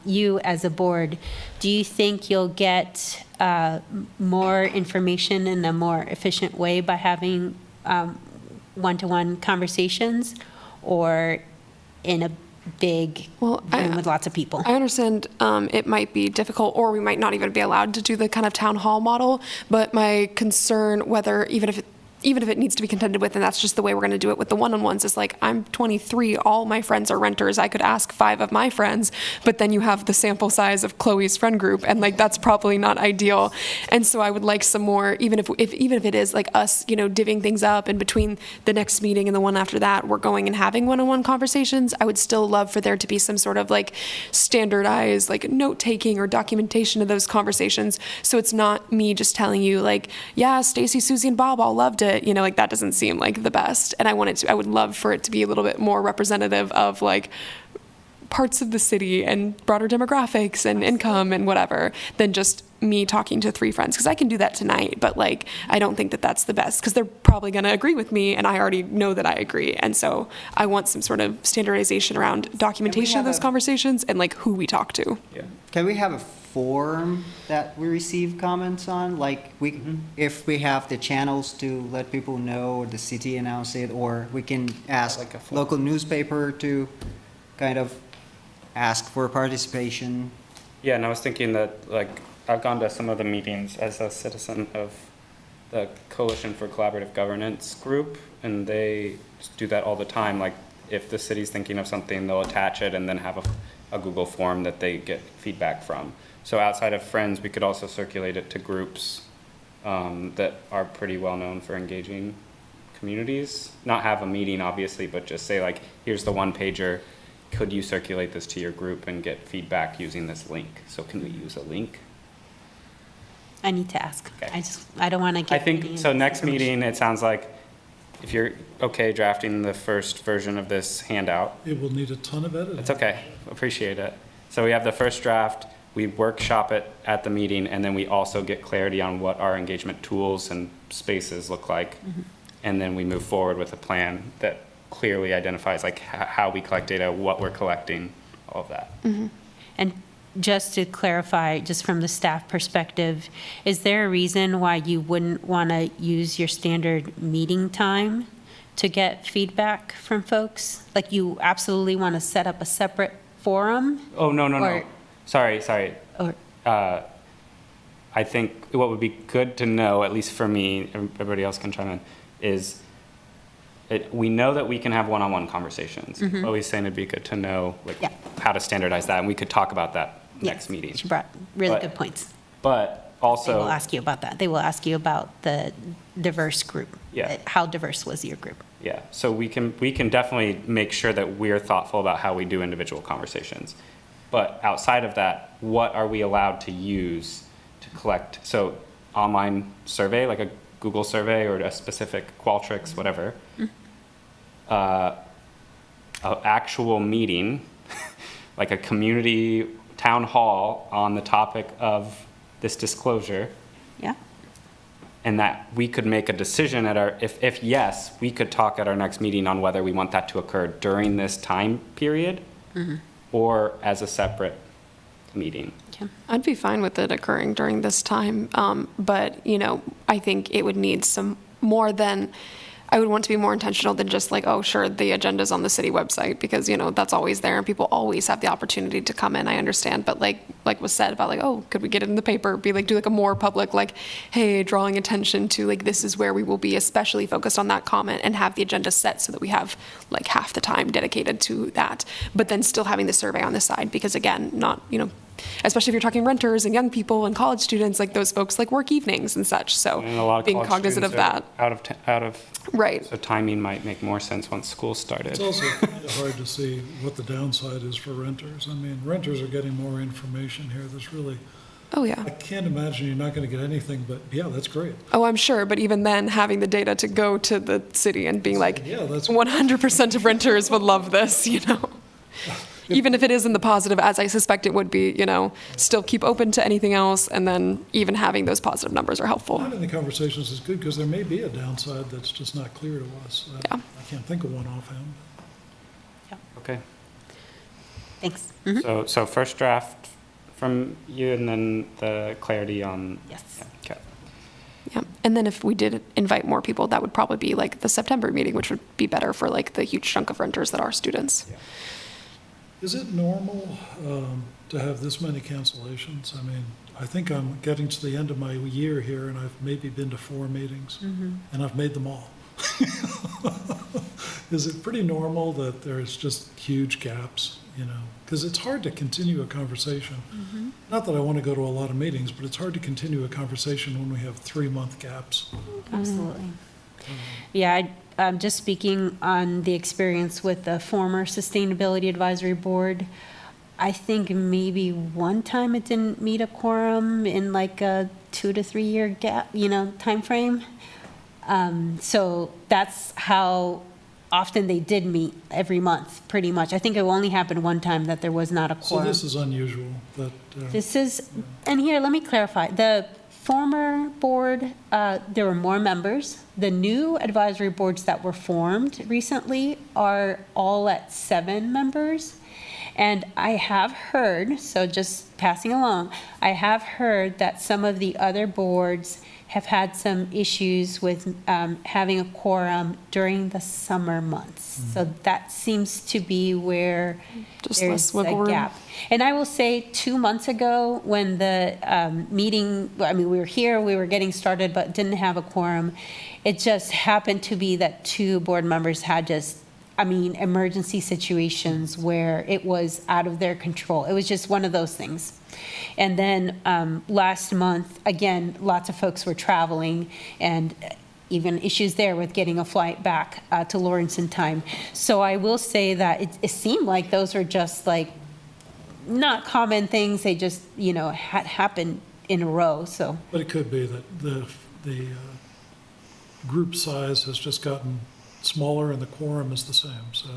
S1: you as a board. Do you think you'll get more information in a more efficient way by having one-to-one conversations, or in a big
S6: Well,
S1: room with lots of people?
S6: I understand it might be difficult, or we might not even be allowed to do the kind of town hall model, but my concern, whether, even if it needs to be contended with, and that's just the way we're going to do it with the one-on-ones, is like, I'm 23, all my friends are renters, I could ask 5 of my friends, but then you have the sample size of Chloe's friend group, and like, that's probably not ideal. And so I would like some more, even if it is like us, divvying things up, and between the next meeting and the one after that, we're going and having one-on-one conversations, I would still love for there to be some sort of like standardized like note-taking or documentation of those conversations, so it's not me just telling you like, yeah, Stacy, Susie, and Bob all loved it. Like, that doesn't seem like the best. And I would love for it to be a little bit more representative of like parts of the city and broader demographics and income and whatever, than just me talking to 3 friends. Because I can do that tonight, but like, I don't think that that's the best, because they're probably going to agree with me, and I already know that I agree. And so I want some sort of standardization around documentation of
S3: have
S6: those
S3: a-
S6: conversations and like who we talk to.
S2: Yeah.
S3: Can we have a form that we receive comments on? Like, if we have the channels to let people know, or the city announce it, or we can ask
S2: Like a form.
S3: local newspaper to kind of ask for participation.
S2: Yeah, and I was thinking that, like, I've gone to some of the meetings as a citizen of the Coalition for Collaborative Governance group, and they do that all the time. Like, if the city's thinking of something, they'll attach it and then have a Google form that they get feedback from. So outside of Friends, we could also circulate it to groups that are pretty well known for engaging communities. Not have a meeting, obviously, but just say like, here's the one pager. Could you circulate this to your group and get feedback using this link? So can we use a link?
S1: I need to ask.
S2: Okay.
S1: I don't want to
S2: I
S1: get.
S2: think, so next meeting, it sounds like if you're okay drafting the first version of this handout,
S5: It will need a ton of editing.
S2: it's okay, appreciate it. So we have the first draft, we workshop it at the meeting, and then we also get clarity on what our engagement tools and spaces look like. And then we move forward with a plan that clearly identifies like how we collect data, what we're collecting, all of that.
S1: And just to clarify, just from the staff perspective, is there a reason why you wouldn't want to use your standard meeting time to get feedback from folks? Like, you absolutely want to set up a separate forum?
S2: Oh, no.
S1: Or-
S2: Sorry.
S1: Or,
S2: I think what would be good to know, at least for me, everybody else can chime in, is we know that we can have one-on-one conversations. Always saying it'd be good to know like
S1: Yeah.
S2: how to standardize that, and we could talk about that next
S1: yes,
S2: meeting.
S1: she brought really
S2: But-
S1: good points.
S2: But
S1: They will
S2: also,
S1: ask you about that. They will ask you about the diverse group.
S2: Yeah.
S1: How diverse was your group?
S2: yeah, so we can definitely make sure that we're thoughtful about how we do individual conversations. But outside of that, what are we allowed to use to collect? So online survey, like a Google survey or a specific Qualtrics, whatever. A actual meeting, like a community town hall on the topic of this disclosure,
S1: Yeah?
S2: and that we could make a decision at our, if yes, we could talk at our next meeting on whether we want that to occur during this time period or as a separate meeting.
S1: Okay.
S6: I'd be fine with it occurring during this time, but, you know, I think it would need some more than, I would want to be more intentional than just like, oh, sure, the agenda's on the city website, because, you know, that's always there, and people always have the opportunity to come in, I understand, but like was said about like, oh, could we get it in the paper, be like, do like a more public, like, hey, drawing attention to like, this is where we will be especially focused on that comment, and have the agenda set so that we have like half the time dedicated to that, but then still having the survey on the side, because again, not, you know, especially if you're talking renters and young people and college students, like those folks like work evenings and such, so
S2: And a lot of
S6: being
S2: college
S6: cognizant of
S2: students
S6: that.
S2: are out of,
S6: Right.
S2: so timing might make more sense once school started.
S5: It's also kind of hard to see what the downside is for renters. I mean, renters are getting more information here. There's really,
S6: Oh, yeah.
S5: I can't imagine you're not going to get anything, but yeah, that's great.
S6: Oh, I'm sure, but even then, having the data to go to the city and being like,
S5: Yeah, that's-
S6: 100% of renters would love this, you know? Even if it is in the positive, as I suspect it would be, you know, still keep open to anything else, and then even having those positive numbers are helpful.
S5: Having the conversations is good because there may be a downside that's just not clear to us.
S6: Yeah.
S5: I can't think of one offhand.
S2: Okay,
S1: Thanks.
S2: so first draft from you and then the clarity on.
S1: Yes.
S2: Okay.
S6: Yeah, and then if we did invite more people, that would probably be like the September meeting, which would be better for like the huge chunk of renters that are students.
S5: Is it normal to have this many cancellations? I mean, I think I'm getting to the end of my year here, and I've maybe been to 4 meetings, and I've made them all. Is it pretty normal that there's just huge gaps, you know? Because it's hard to continue a conversation. Not that I want to go to a lot of meetings, but it's hard to continue a conversation when we have 3-month gaps.
S1: Absolutely. Yeah, I'm just speaking on the experience with the former Sustainability Advisory Board. I think maybe one time it didn't meet a quorum in like a 2 to 3 year gap, you know, timeframe. So that's how often they did meet every month, pretty much. I think it only happened one time that there was not a
S5: So
S1: quorum.
S5: this is unusual, that,
S1: This is, and here, let me clarify. The former board, there were more members. The new advisory boards that were formed recently are all at 7 members. And I have heard, so just passing along, I have heard that some of the other boards have had some issues with having a quorum during the summer months. So that seems to be where
S6: Just
S1: there's
S6: less wiggle
S1: a
S6: room.
S1: gap. And I will say, 2 months ago, when the meeting, I mean, we were here, we were getting started, but didn't have a quorum, it just happened to be that 2 board members had just, I mean, emergency situations where it was out of their control. It was just one of those things. And then last month, again, lots of folks were traveling, and even issues there with getting a flight back to Lawrence in time. So I will say that it seemed like those were just like not common things. They just, you know, had happened in a row, so.
S5: but it could be that the group size has just gotten smaller and the quorum is the same, so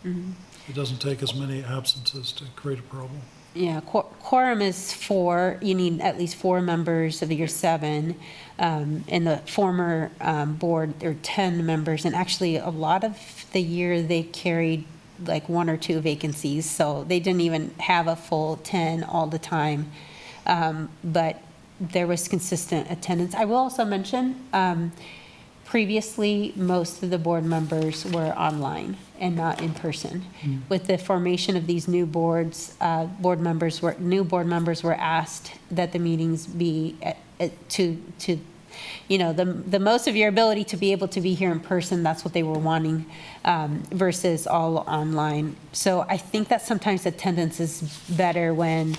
S5: it doesn't take as many absences to create a problem.
S1: Yeah, quorum is 4, you need at least 4 members of your 7. In the former board, there are 10 members, and actually, a lot of the year, they carried like 1 or 2 vacancies, so they didn't even have a full 10 all the time. But there was consistent attendance. I will also mention, previously, most of the board members were online and not in person. With the formation of these new boards, new board members were asked that the meetings be to the most of your ability to be able to be here in person. That's what they were wanting, versus all online. So I think that sometimes attendance is better when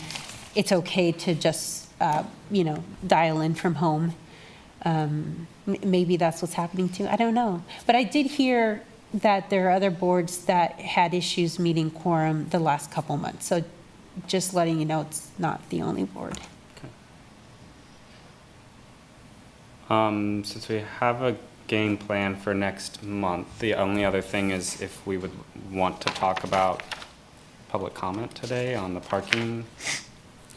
S1: it's okay to just dial in from home. Maybe that's what's happening too. I don't know. But I did hear that there are other boards that had issues meeting quorum the last couple months. So just letting you know, it's not the only board.
S2: Since we have a game plan for next month, the only other thing is if we would want to talk about public comment today on the parking.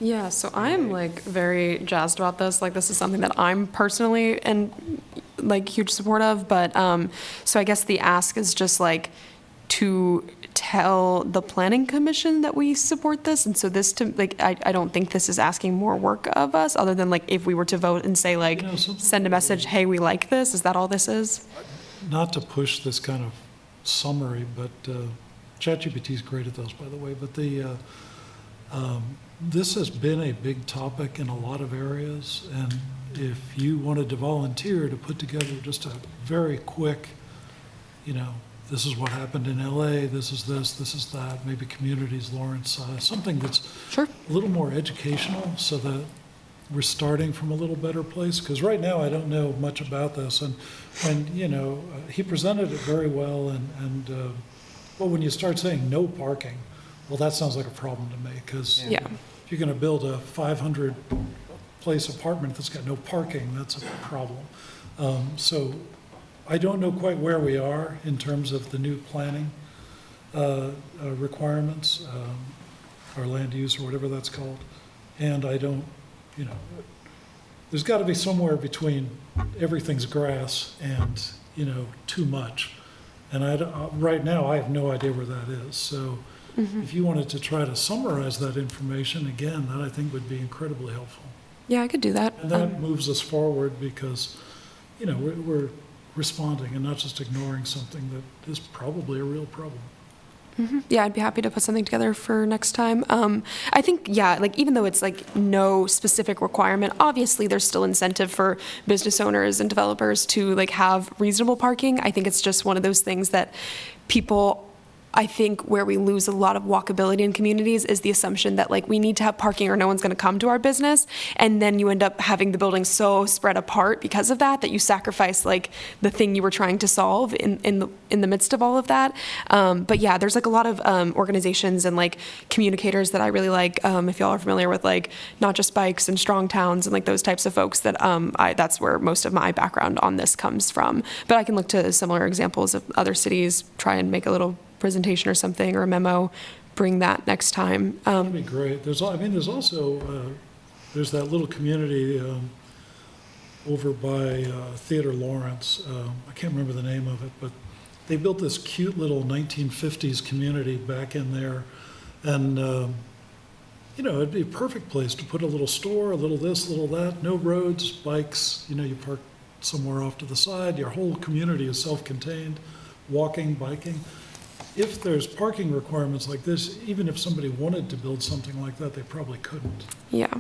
S6: Yeah, so I'm like very jazzed about this. Like, this is something that I'm personally and like huge support of. But so I guess the ask is just like to tell the planning commission that we support this. And so this to like, I don't think this is asking more work of us other than like if we were to vote and say like, send a message, hey, we like this. Is that all this is?
S5: Not to push this kind of summary, but ChatGPT is great at those, by the way. But this has been a big topic in a lot of areas, and if you wanted to volunteer to put together just a very quick, this is what happened in LA, this is that, maybe communities, Lawrence, something that's
S6: Sure.
S5: a little more educational so that we're starting from a little better place. Because right now I don't know much about this, and when, he presented it very well, and when you start saying no parking, well, that sounds like a problem to me, because
S6: Yeah.
S5: if you're going to build a 500-place apartment that's got no parking, that's a problem. So I don't know quite where we are in terms of the new planning requirements, or land use, or whatever that's called. And I don't, there's got to be somewhere between everything's grass and, too much. And right now, I have no idea where that is. So if you wanted to try to summarize that information, again, that I think would be incredibly helpful.
S6: Yeah, I could do that.
S5: And that moves us forward because, we're responding and not just ignoring something that is probably a real problem.
S6: Yeah, I'd be happy to put something together for next time. I think, yeah, like even though it's like no specific requirement, obviously there's still incentive for business owners and developers to like have reasonable parking. I think it's just one of those things that people, I think where we lose a lot of walkability in communities is the assumption that like we need to have parking or no one's going to come to our business. And then you end up having the building so spread apart because of that you sacrifice like the thing you were trying to solve in the midst of all of that. But yeah, there's like a lot of organizations and like communicators that I really like. If y'all are familiar with like Not Just Bikes and Strong Towns and like those types of folks that that's where most of my background on this comes from. But I can look to similar examples of other cities, try and make a little presentation or something or a memo, bring that next time.
S5: That'd be great. There's also, there's that little community over by Theodore Lawrence. I can't remember the name of it, but they built this cute little 1950s community back in there. And, it'd be a perfect place to put a little store, a little this, a little that, no roads, bikes, you park somewhere off to the side. Your whole community is self-contained, walking, biking. If there's parking requirements like this, even if somebody wanted to build something like that, they probably couldn't.
S6: Yeah.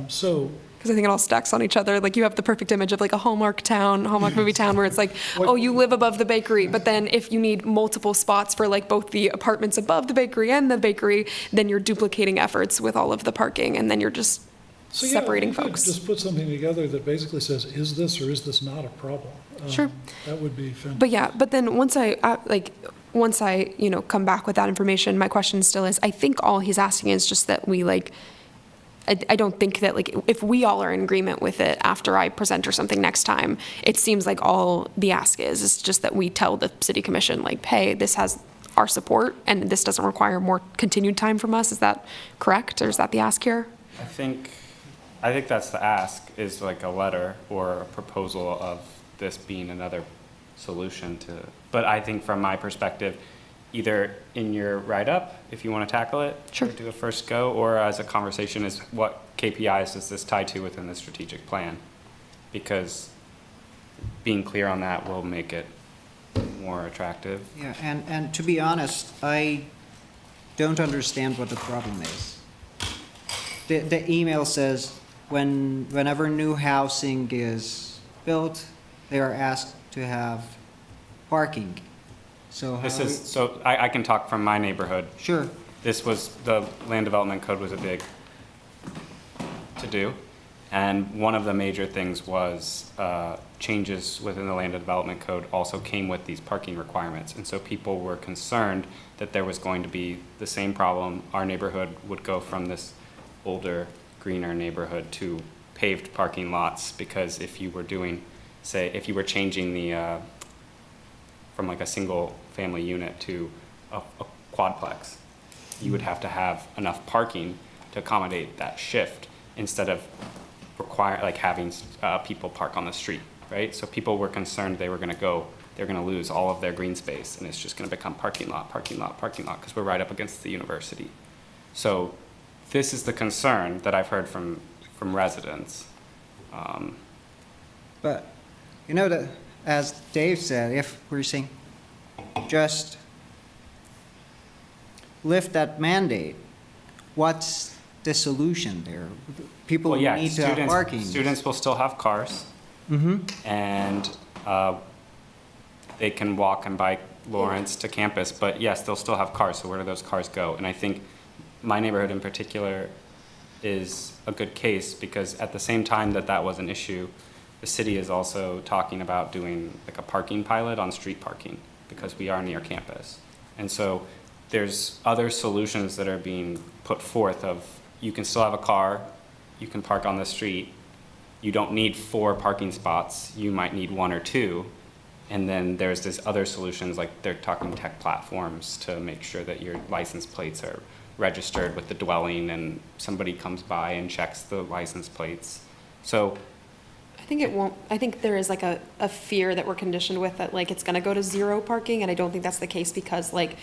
S5: So
S6: Because I think it all stacks on each other. Like you have the perfect image of like a Hallmark movie town where it's like, oh, you live above the bakery. But then if you need multiple spots for like both the apartments above the bakery and the bakery, then you're duplicating efforts with all of the parking. And then you're just separating
S5: you could
S6: folks.
S5: just put something together that basically says, is this or is this not a problem?
S6: Sure.
S5: That would be fantastic.
S6: But yeah, but then once I come back with that information, my question still is, I think all he's asking is just that we like, I don't think that like, if we all are in agreement with it after I present or something next time, it seems like all the ask is just that we tell the city commission like, hey, this has our support and this doesn't require more continued time from us. Is that correct? Or is that the ask here?
S2: I think that's the ask, is like a letter or a proposal of this being another solution to, but I think from my perspective, either in your write-up, if you want to tackle it.
S6: Sure.
S2: Or do a first go, or as a conversation is what KPIs does this tie to within the strategic plan? Because being clear on that will make it more attractive.
S3: Yeah, and to be honest, I don't understand what the problem is. The email says whenever new housing is built, they are asked to have parking. So
S2: This
S3: how
S2: is, so I can talk from my neighborhood.
S3: Sure,
S2: This was, the land development code was a big to-do. And one of the major things was changes within the land development code also came with these parking requirements. And so people were concerned that there was going to be the same problem. Our neighborhood would go from this older, greener neighborhood to paved parking lots, because if you were doing, say, if you were changing the, from like a single family unit to a quadplex, you would have to have enough parking to accommodate that shift instead of having people park on the street, right? So people were concerned they're gonna lose all of their green space, and it's just gonna become parking lot, parking lot, parking lot, because we're right up against the university. So this is the concern that I've heard from residents.
S3: but you know that, as Dave said, if we're saying just lift that mandate, what's the solution there? People
S2: Well, yeah,
S3: need to have parking.
S2: students will still have cars, and they can walk and bike Lawrence to campus, but yes, they'll still have cars, so where do those cars go? And I think my neighborhood in particular is a good case, because at the same time that was an issue, the city is also talking about doing like a parking pilot on street parking, because we are near campus. And so there's other solutions that are being put forth of, you can still have a car, you can park on the street, you don't need 4 parking spots, you might need 1 or 2. And then there's this other solutions, like they're talking tech platforms to make sure that your license plates are registered with the dwelling and somebody comes by and checks the license plates. So
S6: I think there is like a fear that we're conditioned with, that like it's gonna go to 0 parking, and I don't think that's the case, because like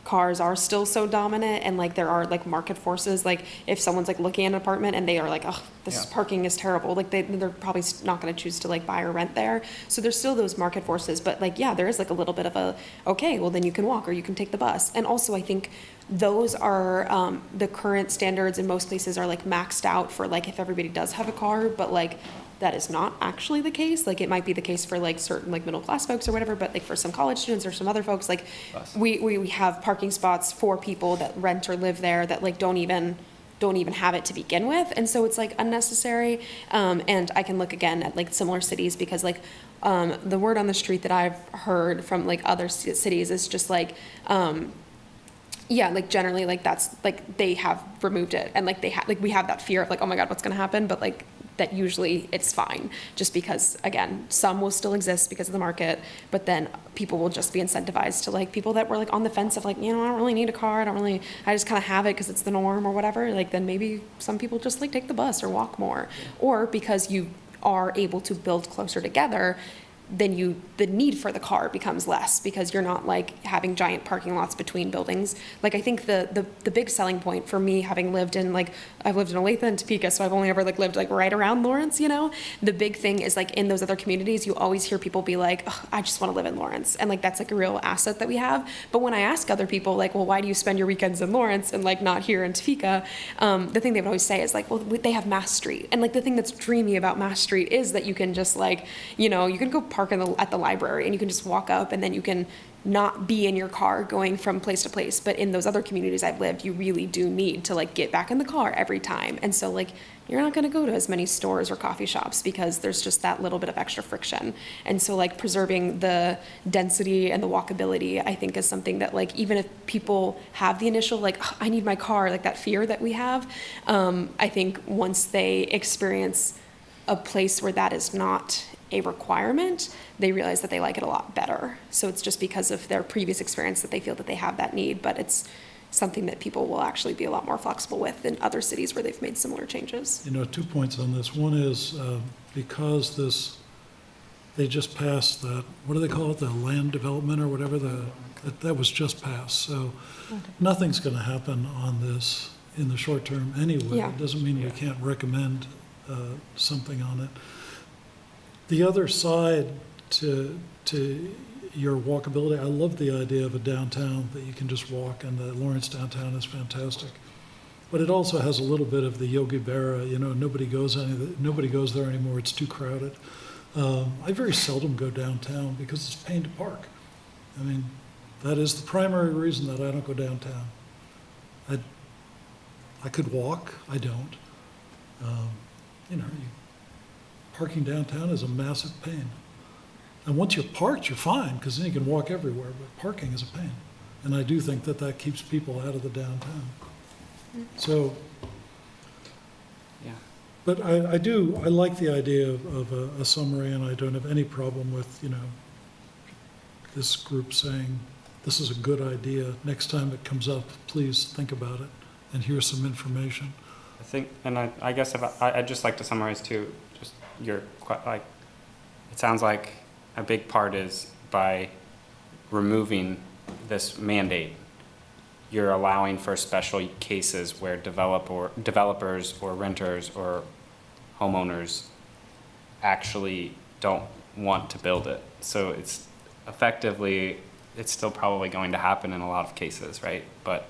S6: cars are still so dominant, and like there are like market forces. Like if someone's like looking at an apartment and they are like, oh, this
S2: Yeah.
S6: parking is terrible, like they're probably not gonna choose to like buy or rent there. So there's still those market forces, but like, yeah, there is like a little bit of a, okay, well then you can walk or you can take the bus. And also I think those are, the current standards in most places are like maxed out for like if everybody does have a car, but like that is not actually the case. Like it might be the case for like certain like middle class folks or whatever, but like for some college students or some other folks, like we have parking spots for people that rent or live there that like don't even have it to begin with. And so it's like unnecessary. And I can look again at like similar cities, because like the word on the street that I've heard from like other cities is just like, yeah, like generally like that's like they have removed it, and like they have like we have that fear of like, oh my God, what's gonna happen? But like that usually it's fine, just because again, some will still exist because of the market, but then people will just be incentivized to like people that were like on the fence of like, you know, I don't really need a car, I just kind of have it because it's the norm or whatever. Like then maybe some people just like take the bus or walk more, or because you are able to build closer together, then the need for the car becomes less, because you're not like having giant parking lots between buildings. Like I think the big selling point for me, having lived in like, I've lived in Olathe and Topeka, so I've only ever like lived like right around Lawrence, you know? The big thing is like in those other communities, you always hear people be like, oh, I just want to live in Lawrence. And like that's like a real asset that we have. But when I ask other people like, well, why do you spend your weekends in Lawrence and like not here in Topeka? The thing they would always say is like, well, they have Mass Street. And like the thing that's dreamy about Mass Street is that you can just like, you know, you can go park at the library and you can just walk up, and then you can not be in your car going from place to place. But in those other communities I've lived, you really do need to like get back in the car every time. And so like you're not going to go to as many stores or coffee shops because there's just that little bit of extra friction. And so like preserving the density and the walkability, I think, is something that like even if people have the initial like, oh, I need my car, like that fear that we have, I think once they experience a place where that is not a requirement, they realize that they like it a lot better. So it's just because of their previous experience that they feel that they have that need, but it's something that people will actually be a lot more flexible with in other cities where they've made similar changes.
S5: You know, 2 points on this. One is because this they just passed that, what do they call it, the land development or whatever, that was just passed. So nothing's going to happen on this in the short term anyway.
S6: Yeah.
S5: It doesn't mean we can't recommend something on it. The other side to your walkability, I love the idea of a downtown that you can just walk, and the Lawrence downtown is fantastic. But it also has a little bit of the Yogi Berra, nobody goes there anymore, it's too crowded. I very seldom go downtown because it's a pain to park. I mean, that is the primary reason that I don't go downtown. I could walk, I don't. Parking downtown is a massive pain. And once you're parked, you're fine, because then you can walk everywhere, but parking is a pain. And I do think that keeps people out of the downtown. So,
S2: Yeah.
S5: but I like the idea of a summary, and I don't have any problem with, this group saying, this is a good idea. Next time it comes up, please think about it, and here's some information.
S2: I think, and I guess I'd just like to summarize too, just it sounds like a big part is by removing this mandate, you're allowing for special cases where developers or renters or homeowners actually don't want to build it. So it's effectively, it's still probably going to happen in a lot of cases, right? But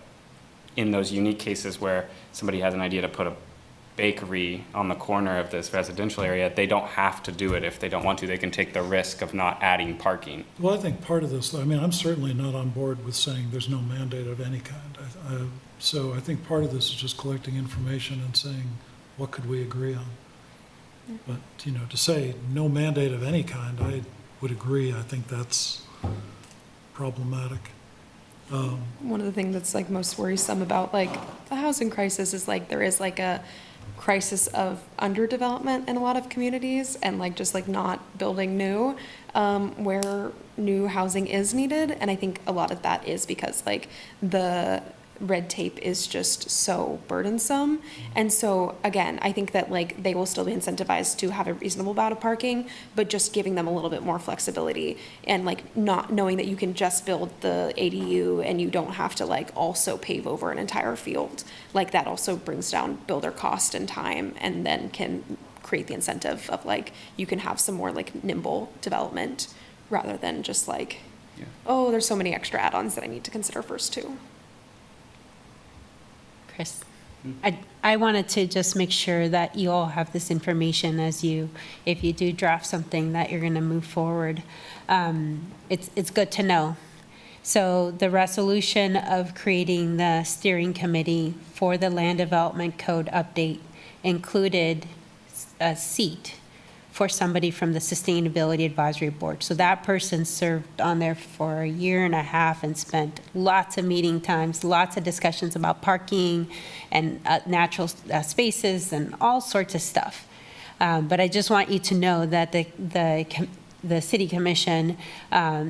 S2: in those unique cases where somebody has an idea to put a bakery on the corner of this residential area, they don't have to do it if they don't want to. They can take the risk of not adding parking.
S5: Well, I think part of this, I'm certainly not on board with saying there's no mandate of any kind. So I think part of this is just collecting information and saying, what could we agree on? But, to say no mandate of any kind, I would agree. I think that's problematic.
S6: One of the things that's like most worrisome about like the housing crisis is like there is like a crisis of underdevelopment in a lot of communities and like just like not building new where new housing is needed. And I think a lot of that is because like the red tape is just so burdensome. And so again, I think that like they will still be incentivized to have a reasonable amount of parking, but just giving them a little bit more flexibility and like not knowing that you can just build the ADU and you don't have to like also pave over an entire field. Like that also brings down builder cost and time and then can create the incentive of like you can have some more like nimble development rather than just like, oh, there's so many extra add-ons that I need to consider first too.
S1: Chris, I wanted to just make sure that you all have this information if you do draft something, that you're going to move forward. It's good to know. So the resolution of creating the steering committee for the Land Development Code update included a seat for somebody from the Sustainability Advisory Board. So that person served on there for a year and a half and spent lots of meeting times, lots of discussions about parking and natural spaces and all sorts of stuff. But I just want you to know that the City Commission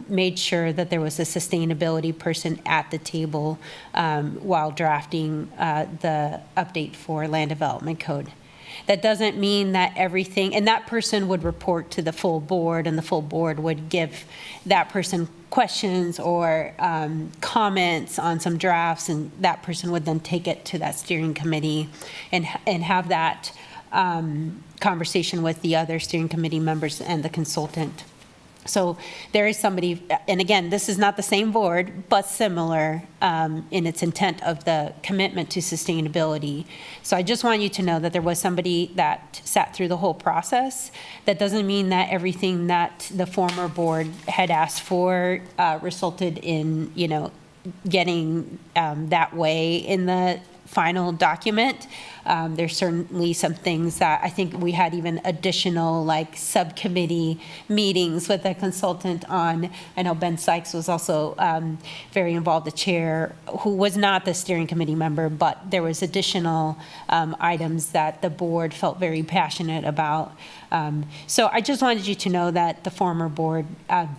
S1: made sure that there was a sustainability person at the table while drafting the update for Land Development Code. That doesn't mean that everything, and that person would report to the full board, and the full board would give that person questions or comments on some drafts, and that person would then take it to that steering committee and have that conversation with the other steering committee members and the consultant. So there is somebody, and again, this is not the same board, but similar in its intent of the commitment to sustainability. So I just want you to know that there was somebody that sat through the whole process. That doesn't mean that everything that the former board had asked for resulted in, getting that way in the final document. There's certainly some things that I think we had even additional like subcommittee meetings with a consultant on. I know Ben Sykes was also very involved, the chair, who was not the steering committee member, but there was additional items that the board felt very passionate about. So I just wanted you to know that the former board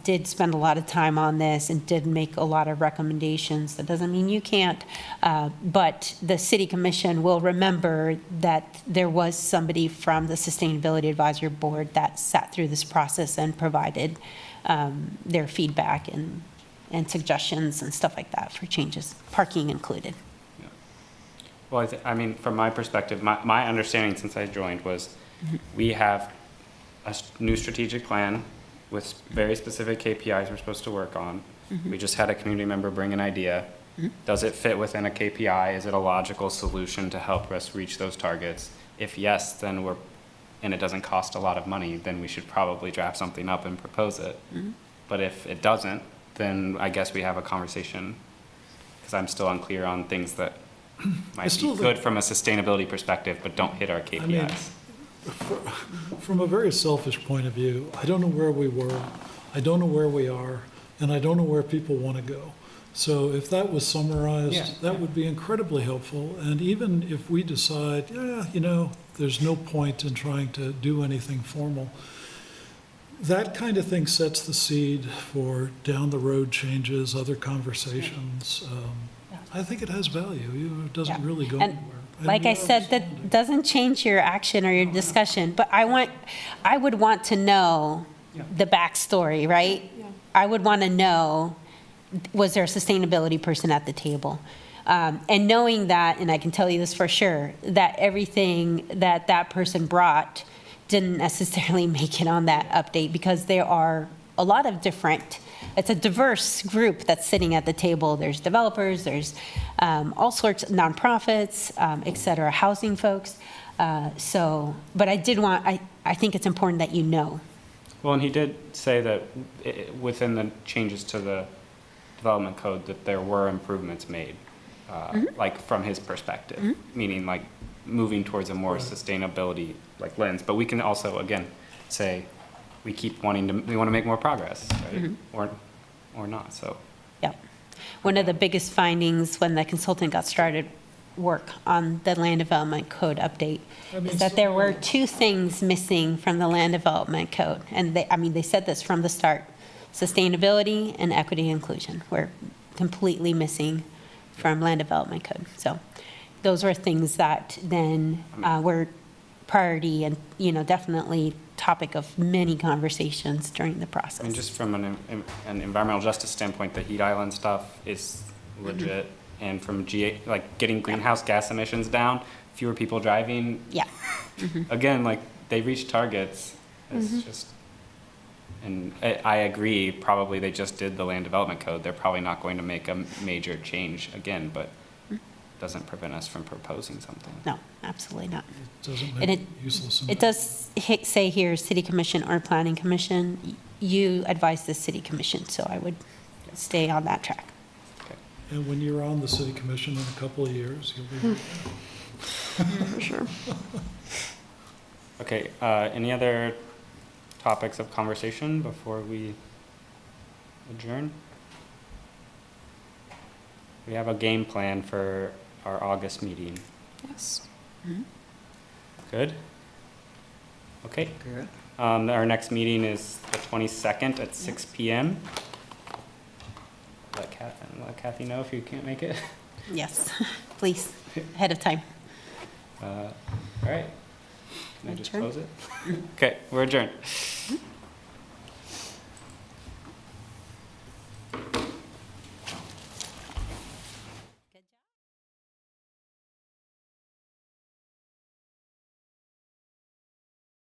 S1: did spend a lot of time on this and did make a lot of recommendations. That doesn't mean you can't, but the city commission will remember that there was somebody from the Sustainability Advisory Board that sat through this process and provided their feedback and suggestions and stuff like that for changes, parking included.
S2: Well, I mean, from my perspective, my understanding since I joined was we have a new strategic plan with very specific KPIs we're supposed to work on. We just had a community member bring an idea. Does it fit within a KPI? Is it a logical solution to help us reach those targets? If yes, then and it doesn't cost a lot of money, then we should probably draft something up and propose it. But if it doesn't, then I guess we have a conversation, because I'm still unclear on things that might
S5: still
S2: be
S5: think-
S2: good from a sustainability perspective, but don't hit our KPIs.
S5: mean, From a very selfish point of view, I don't know where we were, I don't know where we are, and I don't know where people want to go. So if that was
S2: Yeah,
S5: summarized, that would be incredibly helpful. And even if we decide, there's no point in trying to do anything formal, that kind of thing sets the seed for down-the-road changes, other conversations. I think it has value. It doesn't
S1: Yeah.
S5: really go
S1: And
S5: anywhere.
S1: like I said, that doesn't change your action or your discussion, but I would want to know the backstory, right? I would want to know, was there a sustainability person at the table? And knowing that, and I can tell you this for sure, that everything that that person brought didn't necessarily make it on that update, because there are a lot of different, it's a diverse group that's sitting at the table. There's developers, there's all sorts of nonprofits, et cetera, housing folks. But I think it's important that you know.
S2: Well, and he did say that within the changes to the development code, that there were improvements made, like from his perspective, meaning like moving towards a more sustainability like lens. But we can also, again, say we want to make more progress, right? Or not, so.
S1: Yeah. One of the biggest findings when the consultant got started work on the land development code update is that there were two things missing from the land development code. And they said this from the start: sustainability and equity inclusion were completely missing from land development code. So those were things that then were priority and, definitely topic of many conversations during the process.
S2: I mean, just from an environmental justice standpoint, the heat island stuff is legit. And from getting greenhouse gas emissions down, fewer people driving.
S1: Yeah.
S2: Again, like they reach targets. It's just, and I agree, probably they just did the land development code. They're probably not going to make a major change again, but doesn't prevent us from proposing something.
S1: No, absolutely not.
S5: It doesn't
S1: And
S5: make it useless.
S1: It does say here, city commission or planning commission. You advise the city commission, so I would stay on that track.
S2: Okay.
S5: And when you're on the city commission in a couple of years, you'll be.
S6: For sure.
S2: Okay, any other topics of conversation before we adjourn? We have a game plan for our August meeting.
S6: Yes.
S2: Good? Okay.
S3: Good.
S2: Our next meeting is the 22nd at 6 p.m. Let Kathy know if you can't make it.
S1: Yes, please, ahead of time.
S2: All right. Can I just
S1: Adjourn?
S2: close it? Okay, we're adjourned.